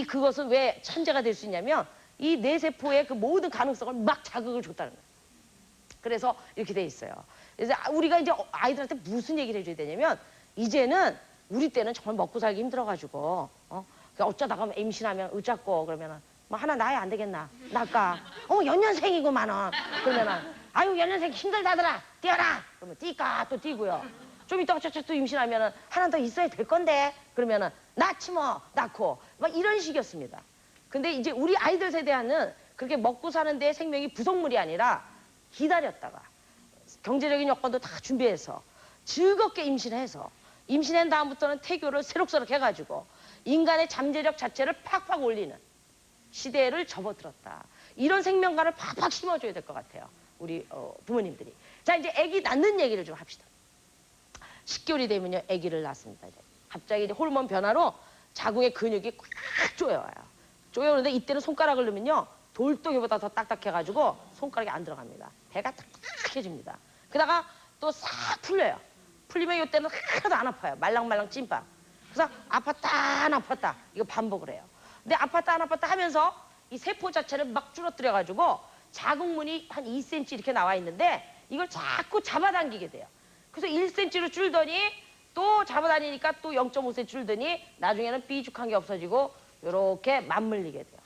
그것은 왜 천재가 될 수 있냐면 이 뇌세포의 그 모든 가능성을 막 자극을 줬다는 거예요. 그래서 이렇게 돼 있어요. 그래서 우리가 이제 아이들한테 무슨 얘기를 해줘야 되냐면 이제는 우리 때는 정말 먹고 살기 힘들어가지고 어쩌다가 임신하면 어쩌고 그러면은 뭐 하나 낳아야 안 되겠나? 낳을까? 연년생이구만은. 그러면은 아유 연년생 힘들다더라. 뛰어라. 그러면 뛰까 또 뛰고요. 좀 이따가 또 임신하면은 하나 더 있어야 될 건데 그러면은 낳지 뭐 낳고 막 이런 식이었습니다. 근데 이제 우리 아이들 세대는 그렇게 먹고 사는 데 생명이 부속물이 아니라 기다렸다가 경제적인 여건도 다 준비해서 즐겁게 임신해서 임신한 다음부터는 태교를 새록새록 해가지고 인간의 잠재력 자체를 팍팍 올리는 시대를 접어들었다. 이런 생명관을 팍팍 심어줘야 될 것 같아요. 우리 부모님들이. 자 이제 아기 낳는 얘기를 좀 합시다. 10개월이 되면요 아기를 낳습니다. 이제. 갑자기 이제 호르몬 변화로 자궁의 근육이 꽉 조여와요. 조여오는데 이때는 손가락을 넣으면요 돌덩이보다 더 딱딱해가지고 손가락이 안 들어갑니다. 배가 딱딱해집니다. 그러다가 또 싹 풀려요. 풀리면 이때는 하나도 안 아파요. 말랑말랑 찐빵. 그래서 아팠다 안 아팠다 이거 반복을 해요. 근데 아팠다 안 아팠다 하면서 이 세포 자체를 막 줄어들여가지고 자궁문이 한 2cm 이렇게 나와 있는데 이걸 자꾸 잡아당기게 돼요. 그래서 1cm로 줄더니 또 잡아다니니까 또 0.5cm 줄더니 나중에는 삐죽한 게 없어지고 이렇게 맞물리게 돼요.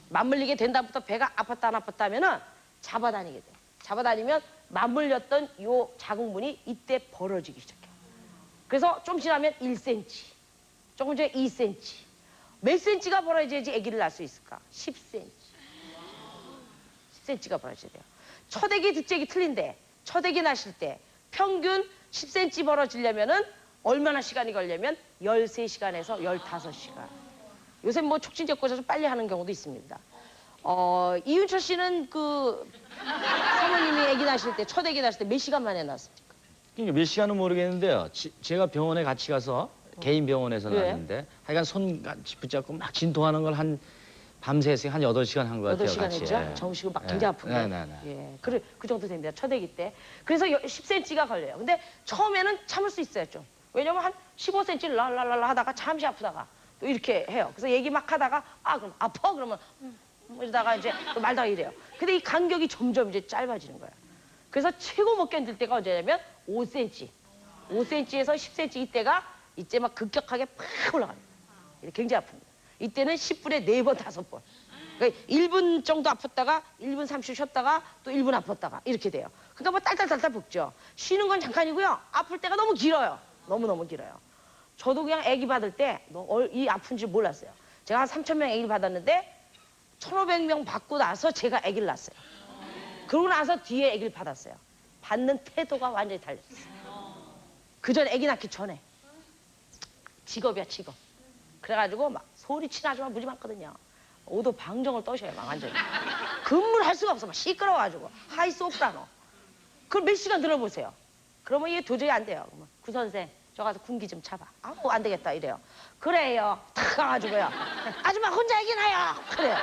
맞물리게 된 다음부터 배가 아팠다 안 아팠다 하면은 잡아다니게 돼요. 잡아다니면 맞물렸던 요 자궁문이 이때 벌어지기 시작해요. 그래서 좀 지나면 1cm, 조금 전에 2cm. 몇 cm가 벌어져야지 아기를 낳을 수 있을까? 10cm. 10cm가 벌어져야 돼요. 첫 아기, 둘째 아기 틀린데 첫 아기 낳으실 때 평균 10cm 벌어지려면은 얼마나 시간이 걸려면 13시간에서 15시간. 요새 뭐 촉진제 꽂아서 빨리 하는 경우도 있습니다. 이윤철 씨는 그 사모님이 아기 낳으실 때, 첫 아기 낳으실 때 몇 시간 만에 낳았습니까? 그러니까 몇 시간은 모르겠는데요. 제가 병원에 같이 가서 개인 병원에서 왜? 낳았는데 하여간 손 같이 붙잡고 막 진통하는 걸 한 밤새서 한 8시간 한 것 같아요. 8시간 같이. 했죠? 예. 정식으로 막 예. 굉장히 아픈데. 네네네. 예, 그래, 그 정도 됩니다. 첫 아기 때. 그래서 10cm가 걸려요. 근데 처음에는 참을 수 있어요, 좀. 왜냐면 한 15cm 랄랄랄라 하다가 잠시 아프다가 또 이렇게 해요. 그래서 얘기 막 하다가 그럼 아파 그러면 이러다가 이제 또 말다가 이래요. 근데 이 간격이 점점 이제 짧아지는 거예요. 그래서 최고 못 견딜 때가 언제냐면 5cm, 5cm에서 10cm 이때 막 급격하게 팍 올라갑니다. 굉장히 아픕니다. 이때는 10분에 4번, 5번. 그러니까 1분 정도 아팠다가 1분 30초 쉬었다가 또 1분 아팠다가 이렇게 돼요. 그러니까 뭐 딸딸딸딸 붓죠. 쉬는 건 잠깐이고요. 아플 때가 너무 길어요. 너무너무 길어요. 저도 그냥 아기 받을 때 이 아픈 줄 몰랐어요. 제가 한 3,000명 아기를 받았는데 1,500명 받고 나서 제가 아기를 낳았어요. 그러고 나서 뒤에 아기를 받았어요. 받는 태도가 완전히 달라졌어요. 그전 아기 낳기 전에. 직업이야, 직업. 그래가지고 막 소리치는 아줌마 무지 많거든요. 오도 방정을 떠셔요, 막 완전히. 근무를 할 수가 없어. 막 시끄러워가지고. 하이 소프라노. 그걸 몇 시간 들어보세요. 그러면 이게 도저히 안 돼요. 그러면 구 선생, 저 가서 군기 좀 차봐. 아우, 안 되겠다, 이래요. 그래요. 탁 가가지고요. 아줌마 혼자 얘기나요. 그래요.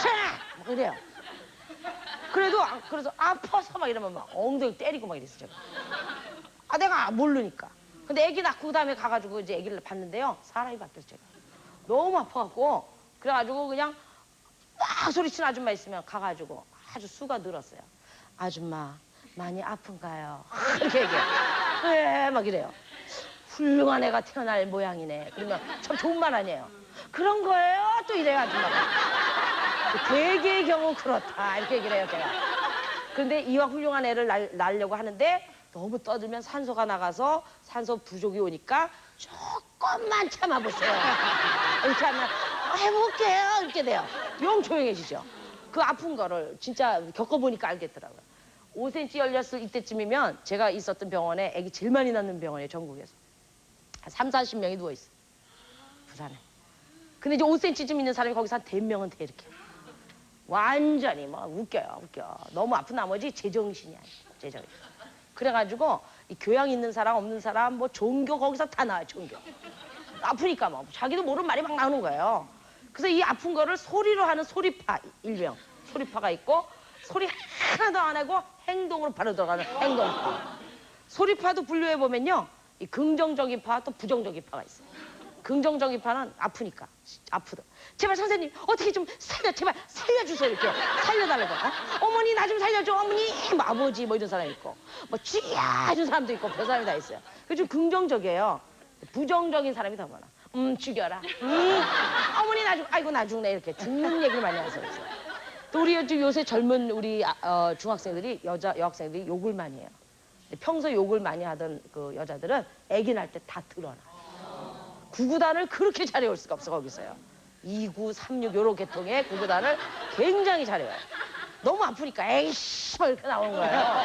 전화! 그래요. 그래서 아파서 막 이러면 막 엉덩이 때리고 막 이랬어요, 제가. 내가 모르니까. 근데 아기 낳고 그다음에 가가지고 이제 아기를 봤는데요. 사람이 바뀌었어요, 제가. 너무 아파갖고. 그래가지고 그냥 막 소리치는 아줌마 있으면 가가지고 아주 수가 늘었어요. 아줌마, 많이 아픈가요? 이렇게 얘기해요. 네, 막 이래요. 훌륭한 애가 태어날 모양이네. 그러면 참 좋은 말 아니에요. 그런 거예요? 또 이래요, 아줌마가. 대개의 경우 그렇다. 이렇게 얘기를 해요, 제가. 그런데 이왕 훌륭한 애를 낳으려고 하는데 너무 떠들면 산소가 나가서 산소 부족이 오니까 조금만 참아보세요. 이렇게 하면 해볼게요. 이렇게 돼요. 영 조용해지죠. 그 아픈 거를 진짜 겪어보니까 알겠더라고요. 5cm 열렸을 이때쯤이면 제가 있었던 병원에 애기 제일 많이 낳는 병원이에요, 전국에서. 한 3, 40명이 누워있어요. 부산에. 근데 이제 5cm쯤 있는 사람이 거기서 한 100명은 돼, 이렇게. 완전히 뭐 웃겨요, 웃겨. 너무 아픈 나머지 제정신이 아니에요, 제정신. 그래가지고 이 교양 있는 사람, 없는 사람, 뭐 종교 거기서 다 나와요, 종교. 아프니까 뭐 자기도 모르는 말이 막 나오는 거예요. 그래서 이 아픈 거를 소리로 하는 소리파, 일명 소리파가 있고 소리 하나도 안 하고 행동으로 바로 들어가는 행동파. 소리파도 분류해 보면요, 이 긍정적인 파 또 부정적인 파가 있어요. 긍정적인 파는 아프니까 아프다. 제발 선생님 어떻게 좀 제발 살려주세요, 이렇게 살려달라고. 어머니 나 좀 살려줘, 어머니. 뭐 아버지 뭐 이런 사람이 있고 뭐 쥐야 이런 사람도 있고 별 사람이 다 있어요. 그게 좀 긍정적이에요. 부정적인 사람이 더 많아. 죽여라. 어머니 나 아이고 나 죽네, 이렇게 죽는 얘기를 많이 하세요. 또 우리 요새 젊은 우리 중학생들이 여학생들이 욕을 많이 해요. 평소 욕을 많이 하던 그 여자들은 아기 낳을 때 다 드러나. 구구단을 그렇게 잘해올 수가 없어, 거기서요. 29, 36 요런 계통의 구구단을 굉장히 잘해요. 너무 아프니까 에이씨 막 이렇게 나오는 거예요.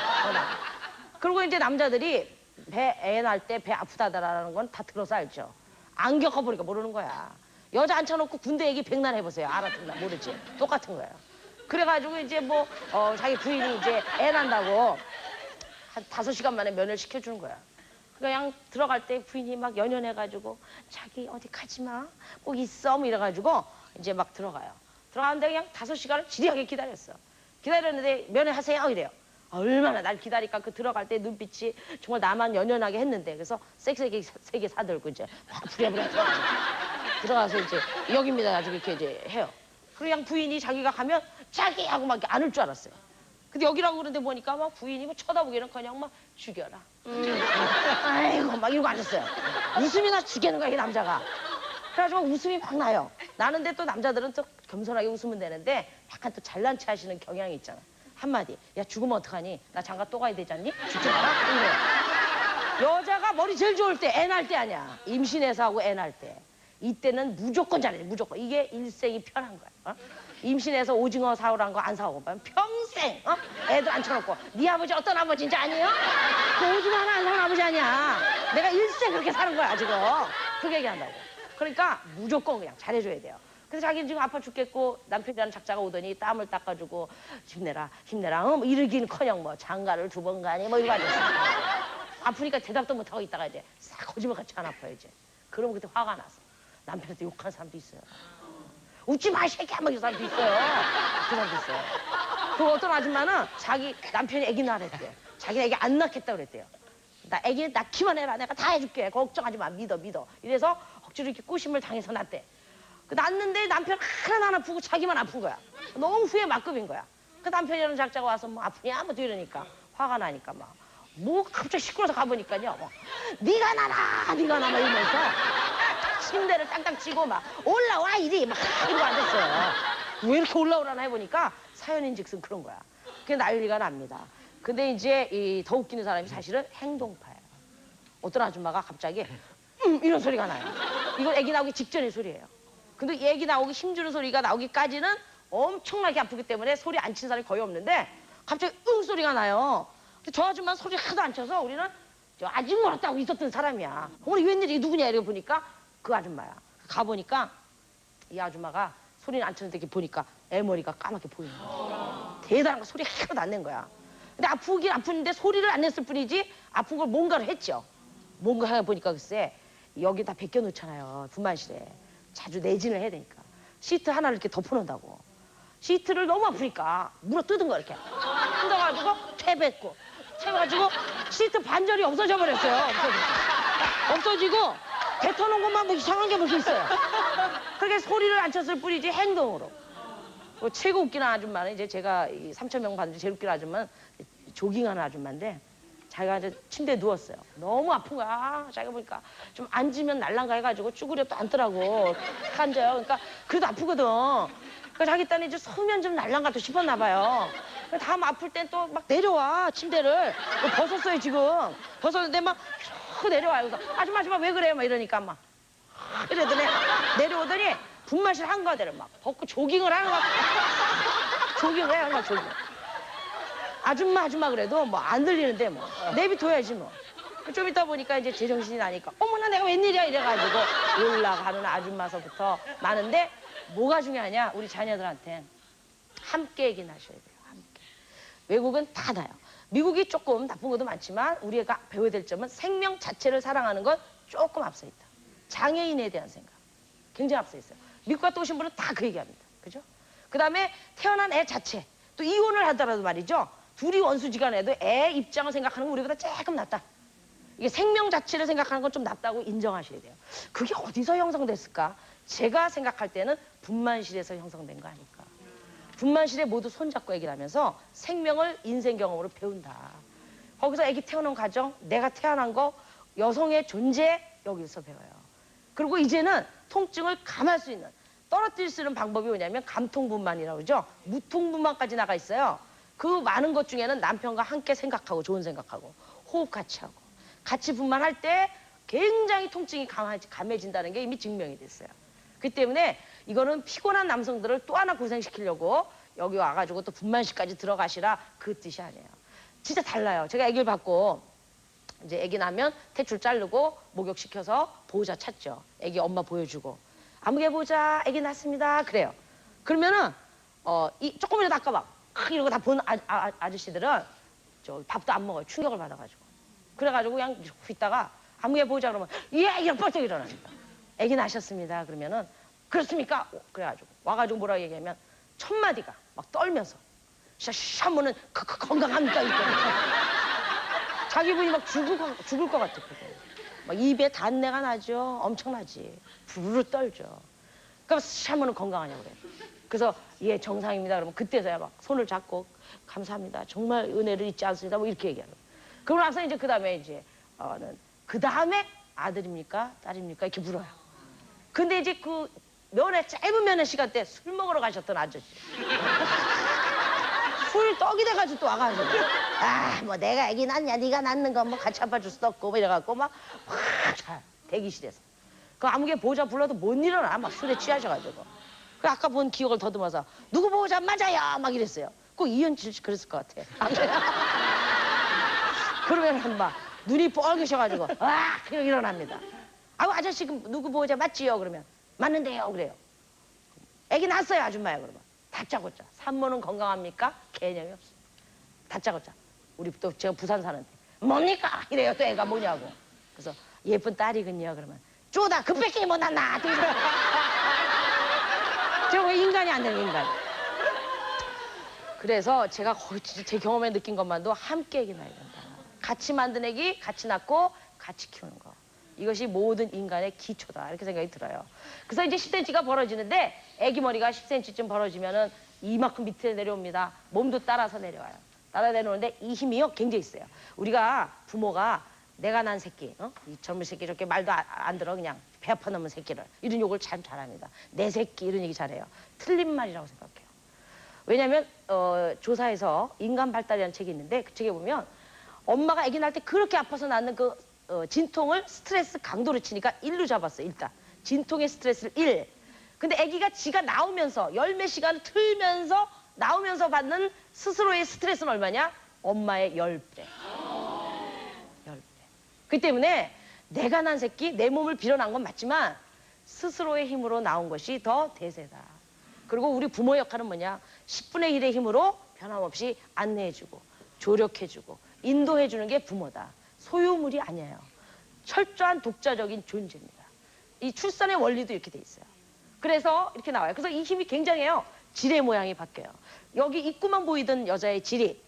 그리고 이제 남자들이 애 낳을 때 배 아프다라는 건 다 들어서 알죠. 안 겪어보니까 모르는 거야. 여자 앉혀놓고 군대 얘기 백날 해보세요. 알아듣나 모르지. 똑같은 거예요. 그래가지고 이제 뭐 자기 부인이 이제 애 낳는다고 한 5시간 만에 면회를 시켜주는 거야. 그냥 들어갈 때 부인이 막 연연해가지고 자기 어디 가지 마, 꼭 있어 뭐 이래가지고 이제 막 들어가요. 들어가는데 그냥 5시간을 지리하게 기다렸어. 기다렸는데 면회하세요 이래요. 얼마나 날 기다리니까 그 들어갈 때 눈빛이 정말 나만 연연하게 했는데, 그래서 세게 사들고 이제 막 부랴부랴 들어가서 이제 여기입니다 가지고 이렇게 이제 해요. 그리고 그냥 부인이 자기가 가면 자기 하고 막 안을 줄 알았어요. 근데 여기라고 그러는데 보니까 막 부인이 뭐 쳐다보기는 그냥 막 죽여라. 아이고 막 이러고 앉았어요. 웃음이 나 죽이는 거야, 이 남자가. 그래가지고 웃음이 막 나요. 나는데 또 남자들은 또 겸손하게 웃으면 되는데 약간 또 잘난 체 하시는 경향이 있잖아. 한마디, 야 죽으면 어떡하니? 나 장가 또 가야 되지 않니? 죽지 마라. 이래요. 여자가 머리 제일 좋을 때, 애 낳을 때 아니야. 임신해서 하고 애 낳을 때. 이때는 무조건 잘해, 무조건. 이게 일생이 편한 거야. 임신해서 오징어 사오란 거 안 사오고 평생 애들 앉혀놓고 네 아버지 어떤 아버지인지 아니에요? 그 오징어 하나 안 사온 아버지 아니야. 내가 일생 그렇게 사는 거야 지금. 그렇게 얘기한다고. 그러니까 무조건 그냥 잘해줘야 돼요. 그래서 자기는 지금 아파 죽겠고 남편이라는 작자가 오더니 땀을 닦아주고 힘내라 힘내라 뭐 이러기는커녕 뭐 장가를 2번 가니 뭐 이러고 앉았어. 아프니까 대답도 못하고 있다가 이제 싹 거짓말같이 안 아파요 이제. 그러면 그때 화가 나서 남편한테 욕하는 사람도 있어요. 웃지 마, 이 새끼야, 막 이런 사람도 있어요. 그 사람도 있어요. 그 어떤 아줌마는 자기 남편이 애기 낳으랬대요. 자기는 애기 안 낳겠다 그랬대요. 나 애기 낳기만 해라. 내가 다 해줄게. 걱정하지 마. 믿어. 이래서 억지로 이렇게 꼬심을 당해서 낳대. 그 낳는데 남편 하나도 안 아프고 자기만 아픈 거야. 너무 후회 막급인 거야. 그 남편이라는 작자가 와서 뭐 아프냐 뭐 이러니까 화가 나니까 뭐 갑자기 시끄러워서 가보니까요. 네가 나라 네가 나라 이러면서 침대를 땅땅 치고 막 올라와 이리 막 이러고 앉았어요. 왜 이렇게 올라오라나 해보니까 사연인즉슨 그런 거야. 그게 난리가 납니다. 근데 이제 더 웃기는 사람이 사실은 행동파예요. 어떤 아줌마가 갑자기 이런 소리가 나요. 이건 애기 나오기 직전의 소리예요. 근데 애기 나오기 힘주는 소리가 나오기까지는 엄청나게 아프기 때문에 소리 안 친 사람이 거의 없는데 갑자기 소리가 나요. 근데 저 아줌마는 소리 하나도 안 쳐서 우리는 저 아직 멀었다고 있었던 사람이야. 어머니 웬일이 누구냐 이러고 보니까 그 아줌마야. 가보니까 이 아줌마가 소리는 안 쳤는데 이렇게 보니까 애 머리가 까맣게 보이는 거야. 대단한 거 소리 하나도 안 낸 거야. 근데 아프긴 아픈데 소리를 안 냈을 뿐이지 아픈 걸 뭔가를 했죠. 뭔가 해보니까 글쎄 여기 다 벗겨 놓잖아요. 분만실에. 자주 내진을 해야 되니까. 시트 하나를 이렇게 덮어놓는다고. 시트를 너무 아프니까 물어 뜯은 거야 이렇게. 뜯어가지고 채뱉고 채가지고 시트 반절이 없어져 버렸어요. 없어지고 뱉어놓은 것만 뭐 이상한 게 무슨 있어요. 그렇게 소리를 안 쳤을 뿐이지 행동으로. 최고 웃기는 아줌마는 이제 제가 3,000명 봤는데 제일 웃기는 아줌마는 조깅하는 아줌마인데 자기가 이제 침대에 누웠어요. 너무 아픈 거야. 자기가 보니까 좀 앉으면 날랑가 해가지고 쭈그려 또 앉더라고. 앉아요. 그러니까 그래도 아프거든. 그러니까 자기 딴에 이제 서면 좀 날랑가도 싶었나 봐요. 다음 아플 땐 또 막 내려와 침대를 벗었어요 지금. 벗었는데 막 내려와요. 그래서 아줌마 왜 그래요? 막 이러니까 막 이러더니 내려오더니 분만실 한가대를 막 벗고 조깅을 하는 거야. 조깅을 해요. 막 조깅. 아줌마 그래도 뭐 안 들리는데 뭐 내비둬야지 뭐. 좀 이따 보니까 이제 제정신이 나니까 어머나 내가 웬일이야 이래가지고 올라가는 아줌마서부터 많은데 뭐가 중요하냐 우리 자녀들한테 함께 얘기 나셔야 돼요. 함께. 외국은 다 나요. 미국이 조금 나쁜 것도 많지만 우리가 배워야 될 점은 생명 자체를 사랑하는 건 조금 앞서 있다. 장애인에 대한 생각 굉장히 앞서 있어요. 미국 갔다 오신 분은 다 그 얘기합니다. 그죠? 그 다음에 태어난 애 자체 또 이혼을 하더라도 말이죠. 둘이 원수지간해도 애 입장을 생각하는 건 우리보다 조금 낫다. 이게 생명 자체를 생각하는 건 좀 낫다고 인정하셔야 돼요. 그게 어디서 형성됐을까? 제가 생각할 때는 분만실에서 형성된 거 아닐까. 분만실에 모두 손잡고 얘기를 하면서 생명을 인생 경험으로 배운다. 거기서 애기 태어난 과정, 내가 태어난 거, 여성의 존재 여기서 배워요. 그리고 이제는 통증을 감할 수 있는 떨어뜨릴 수 있는 방법이 뭐냐면 감통분만이라고 그러죠. 무통분만까지 나가 있어요. 그 많은 것 중에는 남편과 함께 생각하고 좋은 생각하고 호흡 같이 하고 같이 분만할 때 굉장히 통증이 감해진다는 게 이미 증명이 됐어요. 그렇기 때문에 이거는 피곤한 남성들을 또 하나 고생시키려고 여기 와가지고 또 분만실까지 들어가시라 그 뜻이 아니에요. 진짜 달라요. 제가 아기를 받고 이제 아기 나면 탯줄 자르고 목욕시켜서 보호자 찾죠. 아기 엄마 보여주고 아무개 보자 아기 낳습니다 그래요. 그러면은 조금이라도 아까 막 이러고 다 본 아저씨들은 저 밥도 안 먹어요. 충격을 받아가지고. 그래가지고 그냥 있다가 아무개 보자 그러면 이렇게 뻘떡 일어납니다. 아기 낳으셨습니다 그러면은 그렇습니까? 그래가지고 와가지고 뭐라고 얘기하면 첫 마디가 막 떨면서 샤무는 건강합니까? 자기 분이 막 죽을 것 같아. 막 입에 단내가 나죠. 엄청나지. 부르르 떨죠. 그럼 샤무는 건강하냐고 그래. 그래서 예 정상입니다. 그러면 그때서야 막 손을 잡고 감사합니다. 정말 은혜를 잊지 않습니다. 뭐 이렇게 얘기하는. 그러고 나서 이제 그 다음에 그 다음에 아들입니까? 딸입니까? 이렇게 물어요. 근데 이제 그 짧은 면회 시간 때 술 먹으러 가셨던 아저씨. 술 떡이 돼가지고 또 와가지고 뭐 내가 애기 낳냐 네가 낳는 거 뭐 같이 아파줄 수도 없고 뭐 이래갖고 막 대기실에서 그 아무개 보호자 불러도 못 일어나 막 술에 취하셔가지고 그 아까 본 기억을 더듬어서 누구 보호자 맞아요 막 이랬어요. 꼭 이현철 씨 그랬을 것 같아. 그러면 막 눈이 뻘개셔가지고 그냥 일어납니다. 아저씨 누구 보호자 맞지요? 그러면 맞는데요 그래요. 애기 낳았어요 아줌마야 그러면 다짜고짜 산모는 건강합니까? 개념이 없어. 다짜고짜 우리 또 제가 부산 사는데 뭡니까? 이래요. 또 애가 뭐냐고. 그래서 예쁜 딸이군요 그러면 쪼다 급백이 못 났나? 저거 인간이 안 되는 인간. 그래서 제가 거의 진짜 제 경험에 느낀 것만도 함께 애기 낳아야 된다. 같이 만든 애기 같이 낳고 같이 키우는 거. 이것이 모든 인간의 기초다 이렇게 생각이 들어요. 그래서 이제 10cm가 벌어지는데 아기 머리가 10cm쯤 벌어지면은 이만큼 밑에 내려옵니다. 몸도 따라서 내려와요. 따라 내려오는데 이 힘이요 굉장히 있어요. 우리가 부모가 내가 난 새끼, 이 젊은 새끼 저렇게 말도 안 들어 그냥 배 아파 넘은 새끼를 이런 욕을 참 잘합니다. 내 새끼 이런 얘기 잘해요. 틀린 말이라고 생각해요. 왜냐하면 조사에서 인간 발달이라는 책이 있는데 그 책에 보면 엄마가 아기 낳을 때 그렇게 아파서 낳는 그 진통을 스트레스 강도로 치니까 1로 잡았어요. 일단 진통의 스트레스를 1. 근데 아기가 지가 나오면서 열몇 시간을 틀면서 나오면서 받는 스스로의 스트레스는 얼마냐? 엄마의 10배. 10배. 그렇기 때문에 내가 난 새끼, 내 몸을 빌어난 건 맞지만 스스로의 힘으로 나온 것이 더 대세다. 그리고 우리 부모 역할은 뭐냐? 10분의 1의 힘으로 변함없이 안내해주고 조력해주고 인도해주는 게 부모다. 소유물이 아니에요. 철저한 독자적인 존재입니다. 이 출산의 원리도 이렇게 돼 있어요. 그래서 이렇게 나와요. 그래서 이 힘이 굉장해요. 질의 모양이 바뀌어요. 여기 입구만 보이던 여자의 질이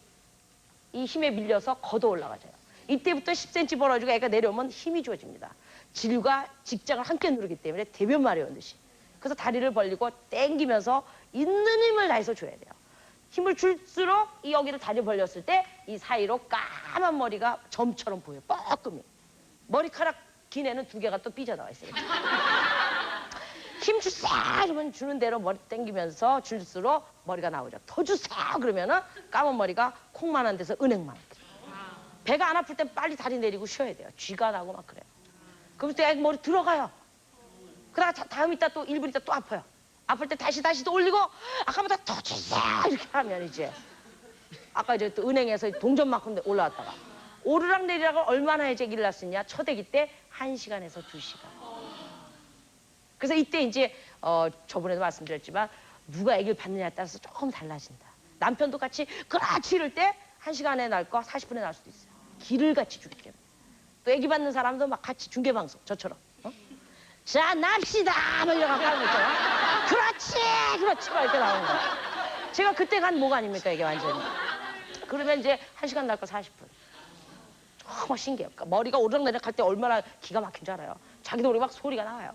이 힘에 밀려서 걷어 올라가져요. 이때부터 10cm 벌어지고 애가 내려오면 힘이 좋아집니다. 질과 직장을 함께 누르기 때문에 대변 마려운 듯이. 그래서 다리를 벌리고 땡기면서 있는 힘을 다해서 줘야 돼요. 힘을 줄수록 이 여기를 다리 벌렸을 때 이 사이로 까만 머리가 점처럼 보여요. 뻐끔이. 머리카락 긴 애는 2개가 또 삐져나와 있어요. 힘 주세요 이러면 주는 대로 머리 당기면서 줄수록 머리가 나오죠. 더 주세요 그러면은 까만 머리가 콩만한 데서 은행만. 배가 안 아플 땐 빨리 다리 내리고 쉬어야 돼요. 쥐가 나고 막 그래요. 그럼 또 애기 머리 들어가요. 그러다가 다음 있다 또 1분 있다 또 아파요. 아플 때 다시 또 올리고 아까보다 더 주세요 이렇게 하면 이제 아까 이제 또 은행에서 동전만큼 올라왔다가 오르락 내리락을 얼마나 해제 얘기를 났었냐. 첫 아기 때 1시간에서 2시간. 그래서 이때 이제 저번에도 말씀드렸지만 누가 아기를 받느냐에 따라서 조금 달라진다. 남편도 같이 그렇지 이럴 때 1시간에 날 거 40분에 날 수도 있어요. 기를 같이 주기 때문에. 또 아기 받는 사람도 막 같이 중계방송 저처럼. 자 납시다 막 이러고 하는 거 있잖아. 그렇지 막 이렇게 나오는 거야. 제가 그때 간 뭐가 아닙니까 이게 완전히. 그러면 이제 1시간 날 거 40분. 정말 신기해요. 그러니까 머리가 오르락내리락 할 때 얼마나 기가 막힌 줄 알아요. 자기도 모르게 막 소리가 나와요.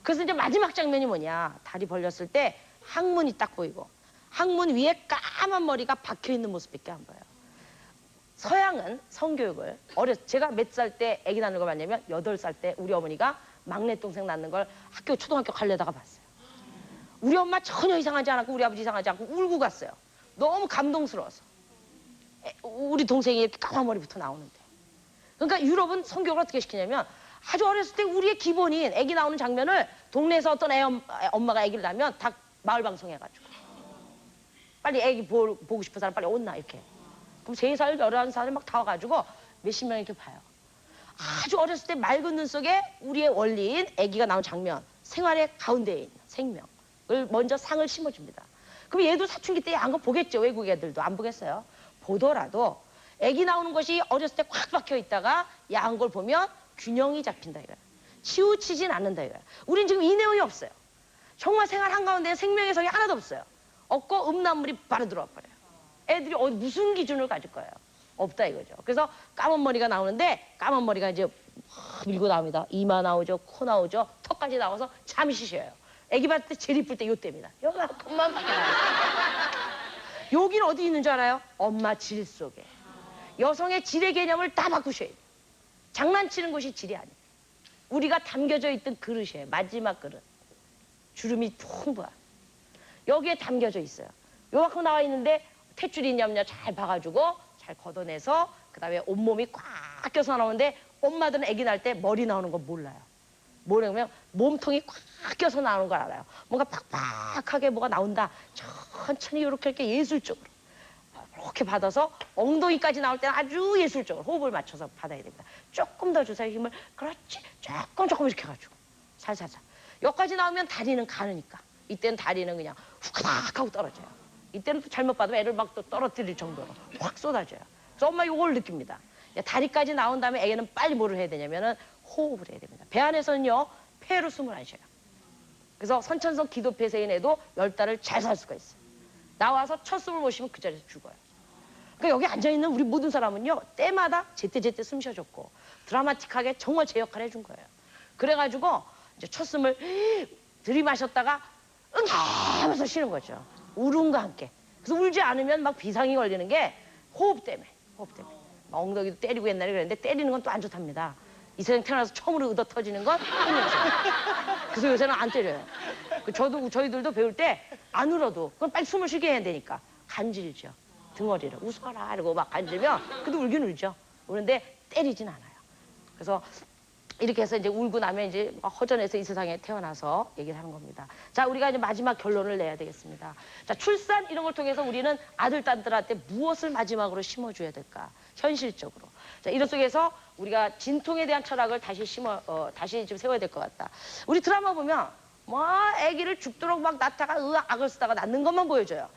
그래서 이제 마지막 장면이 뭐냐. 다리 벌렸을 때 항문이 딱 보이고 항문 위에 까만 머리가 박혀있는 모습밖에 안 보여요. 서양은 성교육을 제가 몇 살 때 아기 낳는 걸 봤냐면 8살 때 우리 어머니가 막내 동생 낳는 걸 초등학교 가려다가 봤어요. 우리 엄마 전혀 이상하지 않았고 우리 아버지 이상하지 않고 울고 갔어요. 너무 감동스러워서. 우리 동생이 이렇게 까만 머리부터 나오는데. 그러니까 유럽은 성교육을 어떻게 시키냐면 아주 어렸을 때 우리의 기본인 아기 나오는 장면을 동네에서 어떤 엄마가 아기를 낳으면 다 마을 방송해가지고 빨리 아기 보고 싶은 사람 빨리 온나 이렇게. 그럼 3살, 11살 막 다 와가지고 몇십 명 이렇게 봐요. 아주 어렸을 때 맑은 눈 속에 우리의 원리인 아기가 나온 장면, 생활의 가운데에 있는 생명을 먼저 상을 심어줍니다. 그럼 얘도 사춘기 때 야한 거 보겠죠. 외국 애들도 안 보겠어요. 보더라도 아기 나오는 것이 어렸을 때 꽉 박혀 있다가 야한 걸 보면 균형이 잡힌다 이거야. 치우치진 않는다 이거야. 우린 지금 이 내용이 없어요. 정말 생활 한가운데 생명의 성이 하나도 없어요. 없고 음란물이 바로 들어와 버려요. 애들이 무슨 기준을 가질 거예요? 없다 이거죠. 그래서 까만 머리가 나오는데 까만 머리가 이제 밀고 나옵니다. 이마 나오죠, 코 나오죠, 턱까지 나와서 잠시 쉬어요. 아기 봤을 때 제일 이쁠 때 요때입니다. 요만큼만 밖에 나와요. 여기는 어디 있는 줄 알아요? 엄마 질 속에. 여성의 질의 개념을 다 바꾸셔야 돼요. 장난치는 것이 질이 아니에요. 우리가 담겨져 있던 그릇이에요. 마지막 그릇. 주름이 풍부한. 여기에 담겨져 있어요. 요만큼 나와 있는데 탯줄이 있냐 없냐 잘 봐가지고 잘 걷어내서 그다음에 온몸이 꽉 껴서 나오는데 엄마들은 아기 낳을 때 머리 나오는 거 몰라요. 뭐냐면 몸통이 꽉 껴서 나오는 걸 알아요. 뭔가 팍팍하게 뭐가 나온다. 천천히 이렇게 예술적으로 이렇게 받아서 엉덩이까지 나올 때는 아주 예술적으로 호흡을 맞춰서 받아야 됩니다. 조금 더 주세요 힘을. 그렇지. 조금 이렇게 해가지고 살살살. 여기까지 나오면 다리는 가느니까. 이때는 다리는 그냥 후카닥 하고 떨어져요. 이때는 또 잘못 받으면 애를 막 또 떨어뜨릴 정도로 확 쏟아져요. 그래서 엄마 이걸 느낍니다. 다리까지 나온 다음에 애는 빨리 뭐를 해야 되냐면은 호흡을 해야 됩니다. 배 안에서는요 폐로 숨을 안 쉬어요. 그래서 선천성 기도폐쇄인 애도 10달을 잘 살 수가 있어요. 나와서 첫 숨을 못 쉬면 그 자리에서 죽어요. 그러니까 여기 앉아있는 우리 모든 사람은요 때마다 제때 숨 쉬어줬고 드라마틱하게 정말 제 역할을 해준 거예요. 그래가지고 이제 첫 숨을 들이마셨다가 응애 하면서 쉬는 거죠. 울음과 함께. 그래서 울지 않으면 막 비상이 걸리는 게 호흡 때문에. 막 엉덩이도 때리고 옛날에 그랬는데 때리는 건 또 안 좋답니다. 이 세상 태어나서 처음으로 의도 터지는 건 꿈이었어요. 그래서 요새는 안 때려요. 저희들도 배울 때 안 울어도 그건 빨리 숨을 쉬게 해야 되니까 간질죠. 등어리를 웃어라 이러고 막 간질면 그래도 울긴 울죠. 우는데 때리진 않아요. 그래서 이렇게 해서 이제 울고 나면 이제 막 허전해서 이 세상에 태어나서 얘기를 하는 겁니다. 자, 우리가 이제 마지막 결론을 내야 되겠습니다. 자, 출산 이런 걸 통해서 우리는 아들, 딸들한테 무엇을 마지막으로 심어줘야 될까? 현실적으로. 자, 이런 속에서 우리가 진통에 대한 철학을 다시 좀 세워야 될 것 같다. 우리 드라마 보면 뭐 아기를 죽도록 막 낳다가 악을 쓰다가 낳는 것만 보여줘요.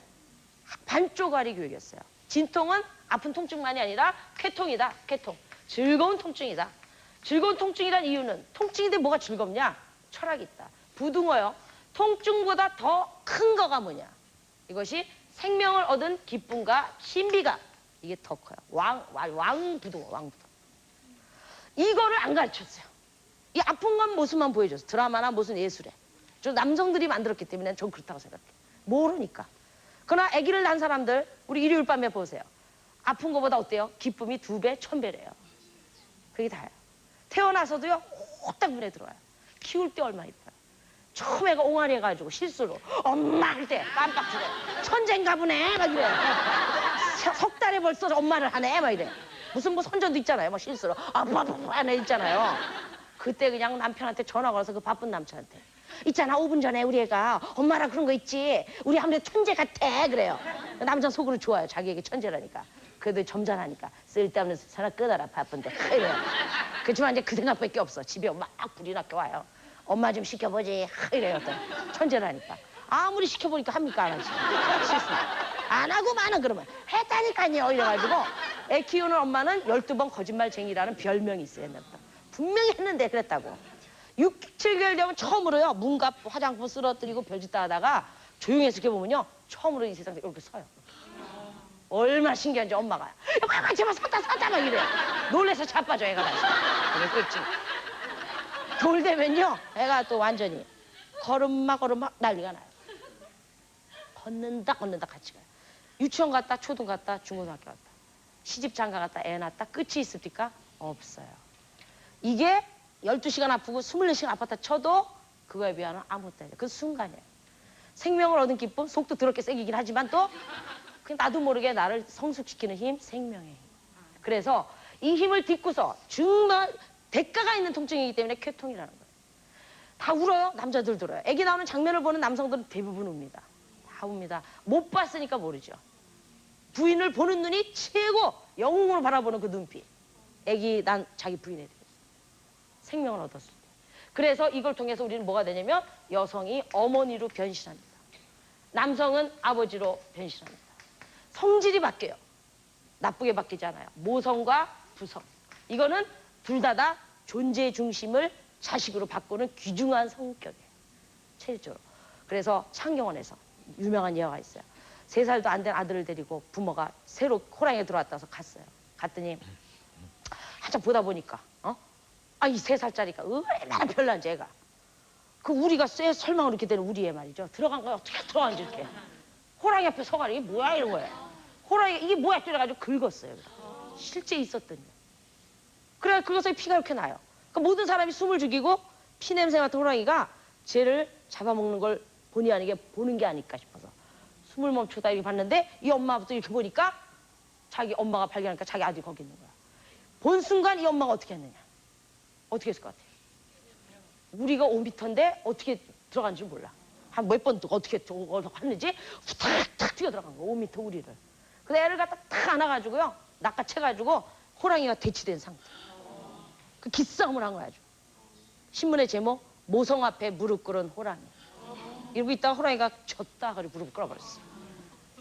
반쪽짜리 교육이었어요. 진통은 아픈 통증만이 아니라 쾌통이다. 쾌통. 즐거운 통증이다. 즐거운 통증이란 이유는 통증인데 뭐가 즐겁냐? 철학이 있다. 부등어요. 통증보다 더 큰 거가 뭐냐? 이것이 생명을 얻은 기쁨과 신비가 이게 더 커요. 왕부등어. 이거를 안 가르쳤어요. 이 아픈 건 모습만 보여줬어. 드라마나 무슨 예술에. 저 남성들이 만들었기 때문에 전 그렇다고 생각해. 모르니까. 그러나 아기를 낳은 사람들 우리 일요일 밤에 보세요. 아픈 거보다 어때요? 기쁨이 2배, 1000배래요. 그게 다예요. 태어나서도요 호딱 눈에 들어와요. 키울 때 얼마나 이뻐요. 처음 애가 옹알이 해가지고 실수로 엄마 할 때 깜빡 죽어요. 천재인가 보네 막 이래. 석 달에 벌써 엄마를 하네 막 이래. 무슨 뭐 선전도 있잖아요. 뭐 실수로 아빠 하네 있잖아요. 그때 그냥 남편한테 전화 걸어서 그 바쁜 남편한테 있잖아 5분 전에 우리 애가 엄마라 그런 거 있지. 우리 아무래도 천재 같아 그래요. 남자 속으로 좋아요. 자기에게 천재라니까. 그래도 점잖하니까 쓸데없는 전화 끊어라 바쁜데 이래요. 그렇지만 이제 그 생각밖에 없어. 집에 막 불이 나게 와요. 엄마 좀 시켜보지 이래요. 또 천재라니까. 아무리 시켜보니까 합니까 안 하지. 실수. 안 하고 마는 그러면 했다니까요 이래가지고 애 키우는 엄마는 12번 거짓말쟁이라는 별명이 있어요. 옛날부터. 분명히 했는데 그랬다고. 6, 7개월 되면 처음으로요 문갑 화장품 쓰러뜨리고 별짓 다 하다가 조용히 지켜보면요 처음으로 이 세상에 이렇게 서요. 얼마나 신기한지 엄마가 제발 섰다 막 이래. 놀래서 자빠져 애가 다시. 그래 그렇지. 돌 되면요 애가 또 완전히 걸음마 난리가 나요. 걷는다 같이 가요. 유치원 갔다 초등 갔다 중고등학교 갔다 시집 장가 갔다 애 낳았다 끝이 있습니까? 없어요. 이게 12시간 아프고 24시간 아팠다 쳐도 그거에 비하면 아무것도 아니에요. 그 순간이에요. 생명을 얻은 기쁨 속도 더럽게 새기긴 하지만 또 그냥 나도 모르게 나를 성숙시키는 힘 생명의 힘. 그래서 이 힘을 딛고서 정말 대가가 있는 통증이기 때문에 쾌통이라는 거예요. 다 울어요. 남자들도 울어요. 애기 나오는 장면을 보는 남성들은 대부분 웁니다. 다 웁니다. 못 봤으니까 모르죠. 부인을 보는 눈이 최고 영웅으로 바라보는 그 눈빛. 애기 난 자기 부인에 대해서 생명을 얻었을 때. 그래서 이걸 통해서 우리는 뭐가 되냐면 여성이 어머니로 변신합니다. 남성은 아버지로 변신합니다. 성질이 바뀌어요. 나쁘게 바뀌지 않아요. 모성과 부성. 이거는 둘 다 존재의 중심을 자식으로 바꾸는 귀중한 성격이에요. 체질적으로. 그래서 창경원에서 유명한 예화가 있어요. 3살도 안 된 아들을 데리고 부모가 새로 호랑이에 들어왔다서 갔어요. 갔더니 한참 보다 보니까 이 3살짜리가 얼마나 별난지 애가. 그 우리가 설마 이렇게 되는 우리 애 말이죠. 들어간 거야 어떻게 들어간지 이렇게. 호랑이 앞에 서가지고 이게 뭐야 이런 거예요. 호랑이 이게 뭐야 이래가지고 긁었어요. 실제 있었더니. 그래 긁어서 피가 이렇게 나요. 그러니까 모든 사람이 숨을 죽이고 피 냄새 맡은 호랑이가 쟤를 잡아먹는 걸 본의 아니게 보는 게 아닐까 싶어서 숨을 멈추다 이렇게 봤는데 이 엄마부터 이렇게 보니까 자기 엄마가 발견하니까 자기 아들이 거기 있는 거야. 본 순간 이 엄마가 어떻게 했느냐. 어떻게 했을 것 같아요? 우리가 5m인데 어떻게 들어간지 몰라. 한 몇 번 어떻게 했는지 후탁탁 뛰어 들어간 거야. 5m 우리를. 근데 애를 갖다 탁 안아가지고요. 낚아채가지고 호랑이가 대치된 상태. 그 기싸움을 한 거야 아주. 신문의 제목 모성 앞에 무릎 꿇은 호랑이. 이러고 있다가 호랑이가 졌다 그리고 무릎을 꿇어버렸어.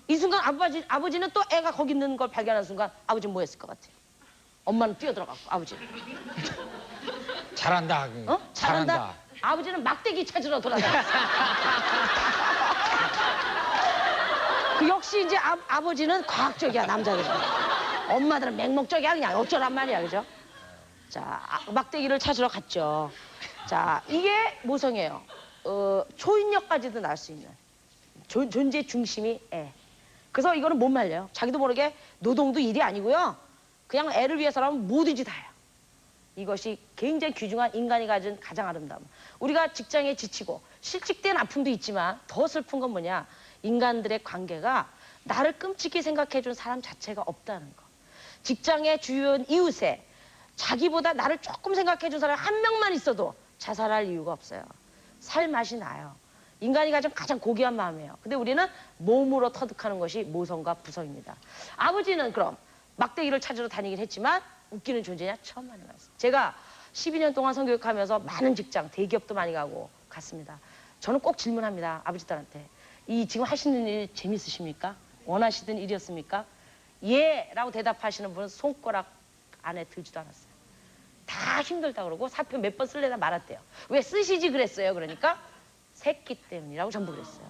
이 순간 아버지는 또 애가 거기 있는 걸 발견한 순간 아버지는 뭐 했을 것 같아요? 엄마는 뛰어들어갔고 아버지는. 잘한다. 잘한다. 아버지는 막대기 찾으러 돌아다녔어. 그 역시 이제 아버지는 과학적이야 남자들은. 엄마들은 맹목적이야 그냥 어쩌란 말이야 그죠? 자, 막대기를 찾으러 갔죠. 자, 이게 모성이에요. 초인력까지도 날 수 있는 존재 중심이 애. 그래서 이거는 못 말려요. 자기도 모르게 노동도 일이 아니고요. 그냥 애를 위해서라면 뭐든지 다 해요. 이것이 굉장히 귀중한 인간이 가진 가장 아름다움. 우리가 직장에 지치고 실직된 아픔도 있지만 더 슬픈 건 뭐냐? 인간들의 관계가 나를 끔찍히 생각해준 사람 자체가 없다는 거. 직장의 주요한 이웃에 자기보다 나를 조금 생각해준 사람 한 명만 있어도 자살할 이유가 없어요. 살 맛이 나요. 인간이 가진 가장 고귀한 마음이에요. 근데 우리는 몸으로 터득하는 것이 모성과 부성입니다. 아버지는 그럼 막대기를 찾으러 다니긴 했지만 웃기는 존재냐? 처음 만나봤어요. 제가 12년 동안 성교육하면서 많은 직장, 대기업도 많이 가고 갔습니다. 저는 꼭 질문합니다. 아버지들한테. 이 지금 하시는 일 재밌으십니까? 원하시던 일이었습니까? 예! 라고 대답하시는 분은 손가락 안에 들지도 않았어요. 다 힘들다 그러고 사표 몇 번 쓸래다 말았대요. 왜 쓰시지 그랬어요? 그러니까 새끼 때문이라고 전부 그랬어요.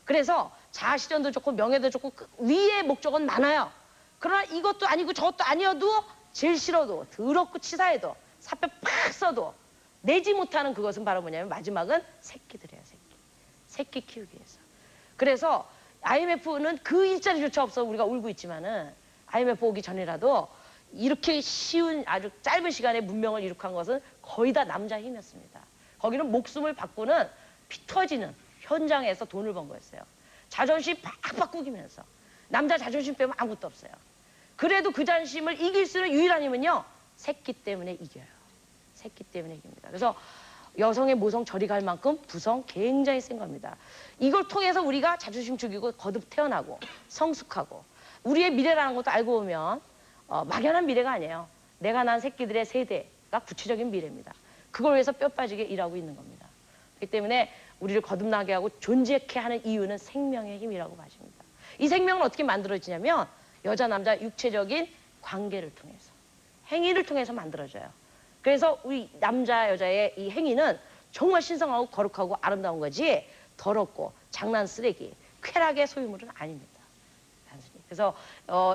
그래서 자아실현도 좋고 명예도 좋고 그 위의 목적은 많아요. 그러나 이것도 아니고 저것도 아니어도 제일 싫어도 더럽고 치사해도 사표 팍 써도 내지 못하는 그것은 바로 뭐냐면 마지막은 새끼들이에요. 새끼 키우기 위해서. 그래서 IMF는 그 일자리조차 없어 우리가 울고 있지만은 IMF 오기 전이라도 이렇게 쉬운 아주 짧은 시간에 문명을 이룩한 것은 거의 다 남자 힘이었습니다. 거기는 목숨을 바꾸는 피 터지는 현장에서 돈을 번 거였어요. 자존심 팍팍 구기면서 남자 자존심 빼면 아무것도 없어요. 그래도 그 자존심을 이길 수 있는 유일한 힘은요. 새끼 때문에 이겨요. 새끼 때문에 이깁니다. 그래서 여성의 모성 저리 갈 만큼 부성 굉장히 센 겁니다. 이걸 통해서 우리가 자존심 죽이고 거듭 태어나고 성숙하고 우리의 미래라는 것도 알고 보면 막연한 미래가 아니에요. 내가 낳은 새끼들의 세대가 구체적인 미래입니다. 그걸 위해서 뼈 빠지게 일하고 있는 겁니다. 그렇기 때문에 우리를 거듭나게 하고 존재케 하는 이유는 생명의 힘이라고 봐집니다. 이 생명은 어떻게 만들어지냐면 여자 남자 육체적인 관계를 통해서 행위를 통해서 만들어져요. 그래서 우리 남자 여자의 이 행위는 정말 신성하고 거룩하고 아름다운 거지 더럽고 장난 쓰레기 쾌락의 소유물은 아닙니다. 단순히. 그래서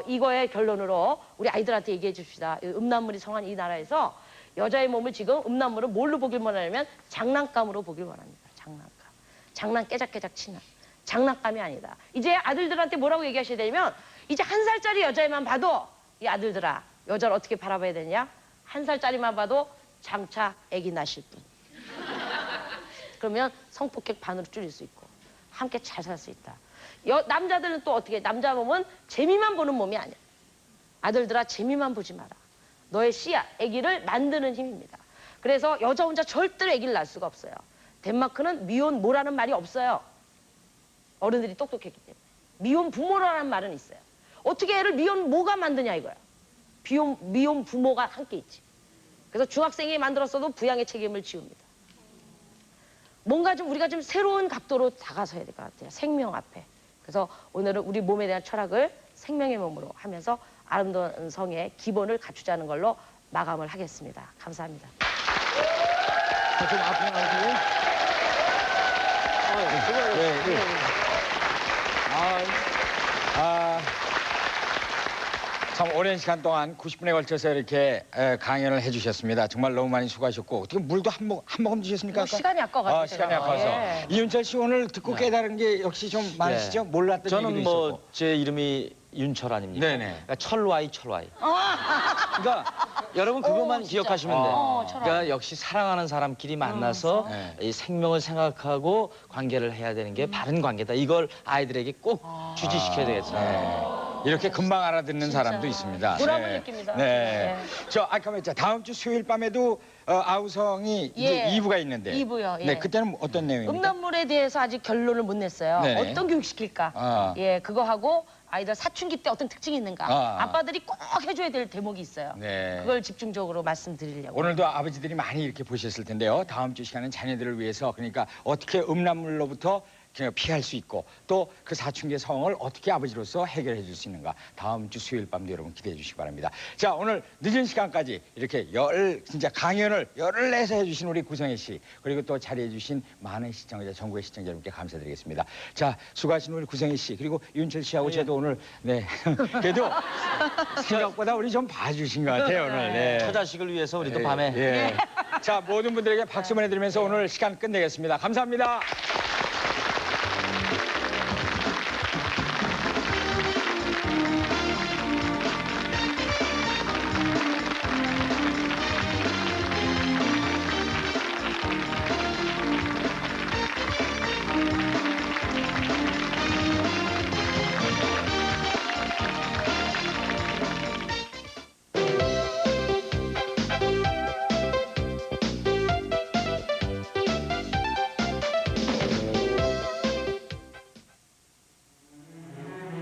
이거의 결론으로 우리 아이들한테 얘기해 줍시다. 음란물이 성한 이 나라에서 여자의 몸을 지금 음란물을 뭘로 보길 원하냐면 장난감으로 보길 원합니다. 장난감. 장난 깨작깨작 치는 장난감이 아니다. 이제 아들들한테 뭐라고 얘기하셔야 되냐면 이제 1살짜리 여자애만 봐도 이 아들들아 여자를 어떻게 바라봐야 되냐? 1살짜리만 봐도 장차 아기 낳으실 분. 그러면 성폭행 반으로 줄일 수 있고 함께 잘 살 수 있다. 남자들은 또 어떻게 남자 몸은 재미만 보는 몸이 아니야. 아들들아 재미만 보지 마라. 너의 씨앗, 아기를 만드는 힘입니다. 그래서 여자 혼자 절대로 아기를 낳을 수가 없어요. 덴마크는 미혼모라는 말이 없어요. 어른들이 똑똑했기 때문에. 미혼 부모라는 말은 있어요. 어떻게 애를 미혼모가 만드냐 이거야. 미혼 부모가 함께 있지. 그래서 중학생이 만들었어도 부양의 책임을 지웁니다. 뭔가 좀 우리가 좀 새로운 각도로 다가서야 될 것 같아요. 생명 앞에. 그래서 오늘은 우리 몸에 대한 철학을 생명의 몸으로 하면서 아름다운 성의 기본을 갖추자는 걸로 마감을 하겠습니다. 감사합니다. 좀 앞으로 나오세요. 네. 참 오랜 시간 동안 90분에 걸쳐서 이렇게 강연을 해주셨습니다. 정말 너무 많이 수고하셨고 어떻게 물도 한 모금 드셨습니까? 아까? 시간이 아까워가지고. 시간이 아까워서. 예. 이윤철 씨 오늘 듣고 깨달은 게 역시 좀 많으시죠? 몰랐던 저는 얘기도 뭐 있었고. 제 이름이 윤철 아닙니까? 네네. 그러니까 철와이. 그러니까 여러분 그것만 진짜. 기억하시면 돼요. 철와이. 그러니까 역시 사랑하는 사람끼리 만나서 네. 이 생명을 생각하고 관계를 해야 되는 게 바른 관계다. 이걸 아이들에게 꼭 주지시켜야 되겠어요. 이렇게 금방 알아듣는 진짜. 사람도 있습니다. 보람을 느낍니다. 네. 저 아까 말했죠. 다음 주 수요일 밤에도 아우성이 이제 예. 2부가 있는데. 2부요. 예. 네, 그때는 어떤 내용입니까? 음란물에 대해서 아직 결론을 못 냈어요. 네네. 어떤 교육 시킬까? 예, 그거 하고 아이들 사춘기 때 어떤 특징이 있는가? 아빠들이 꼭 해줘야 될 대목이 있어요. 네. 그걸 집중적으로 말씀드리려고. 오늘도 아버지들이 많이 이렇게 보셨을 텐데요. 다음 주 시간은 자녀들을 위해서 그러니까 어떻게 음란물로부터 피할 수 있고 또 그 사춘기의 성을 어떻게 아버지로서 해결해 줄 수 있는가 다음 주 수요일 밤도 여러분 기대해 주시기 바랍니다. 자, 오늘 늦은 시간까지 이렇게 진짜 강연을 열을 내서 해주신 우리 구성애 씨 그리고 또 자리해 주신 많은 시청자 전국의 시청자 여러분께 감사드리겠습니다. 자, 수고하신 우리 구성애 씨 그리고 윤철 씨하고 저도 오늘 네 그래도 생각보다 우리 좀 봐주신 것 같아요 오늘. 네. 처자식을 위해서 우리도 밤에 예. 자, 모든 분들에게 박수 보내드리면서 오늘 시간 끝내겠습니다. 감사합니다.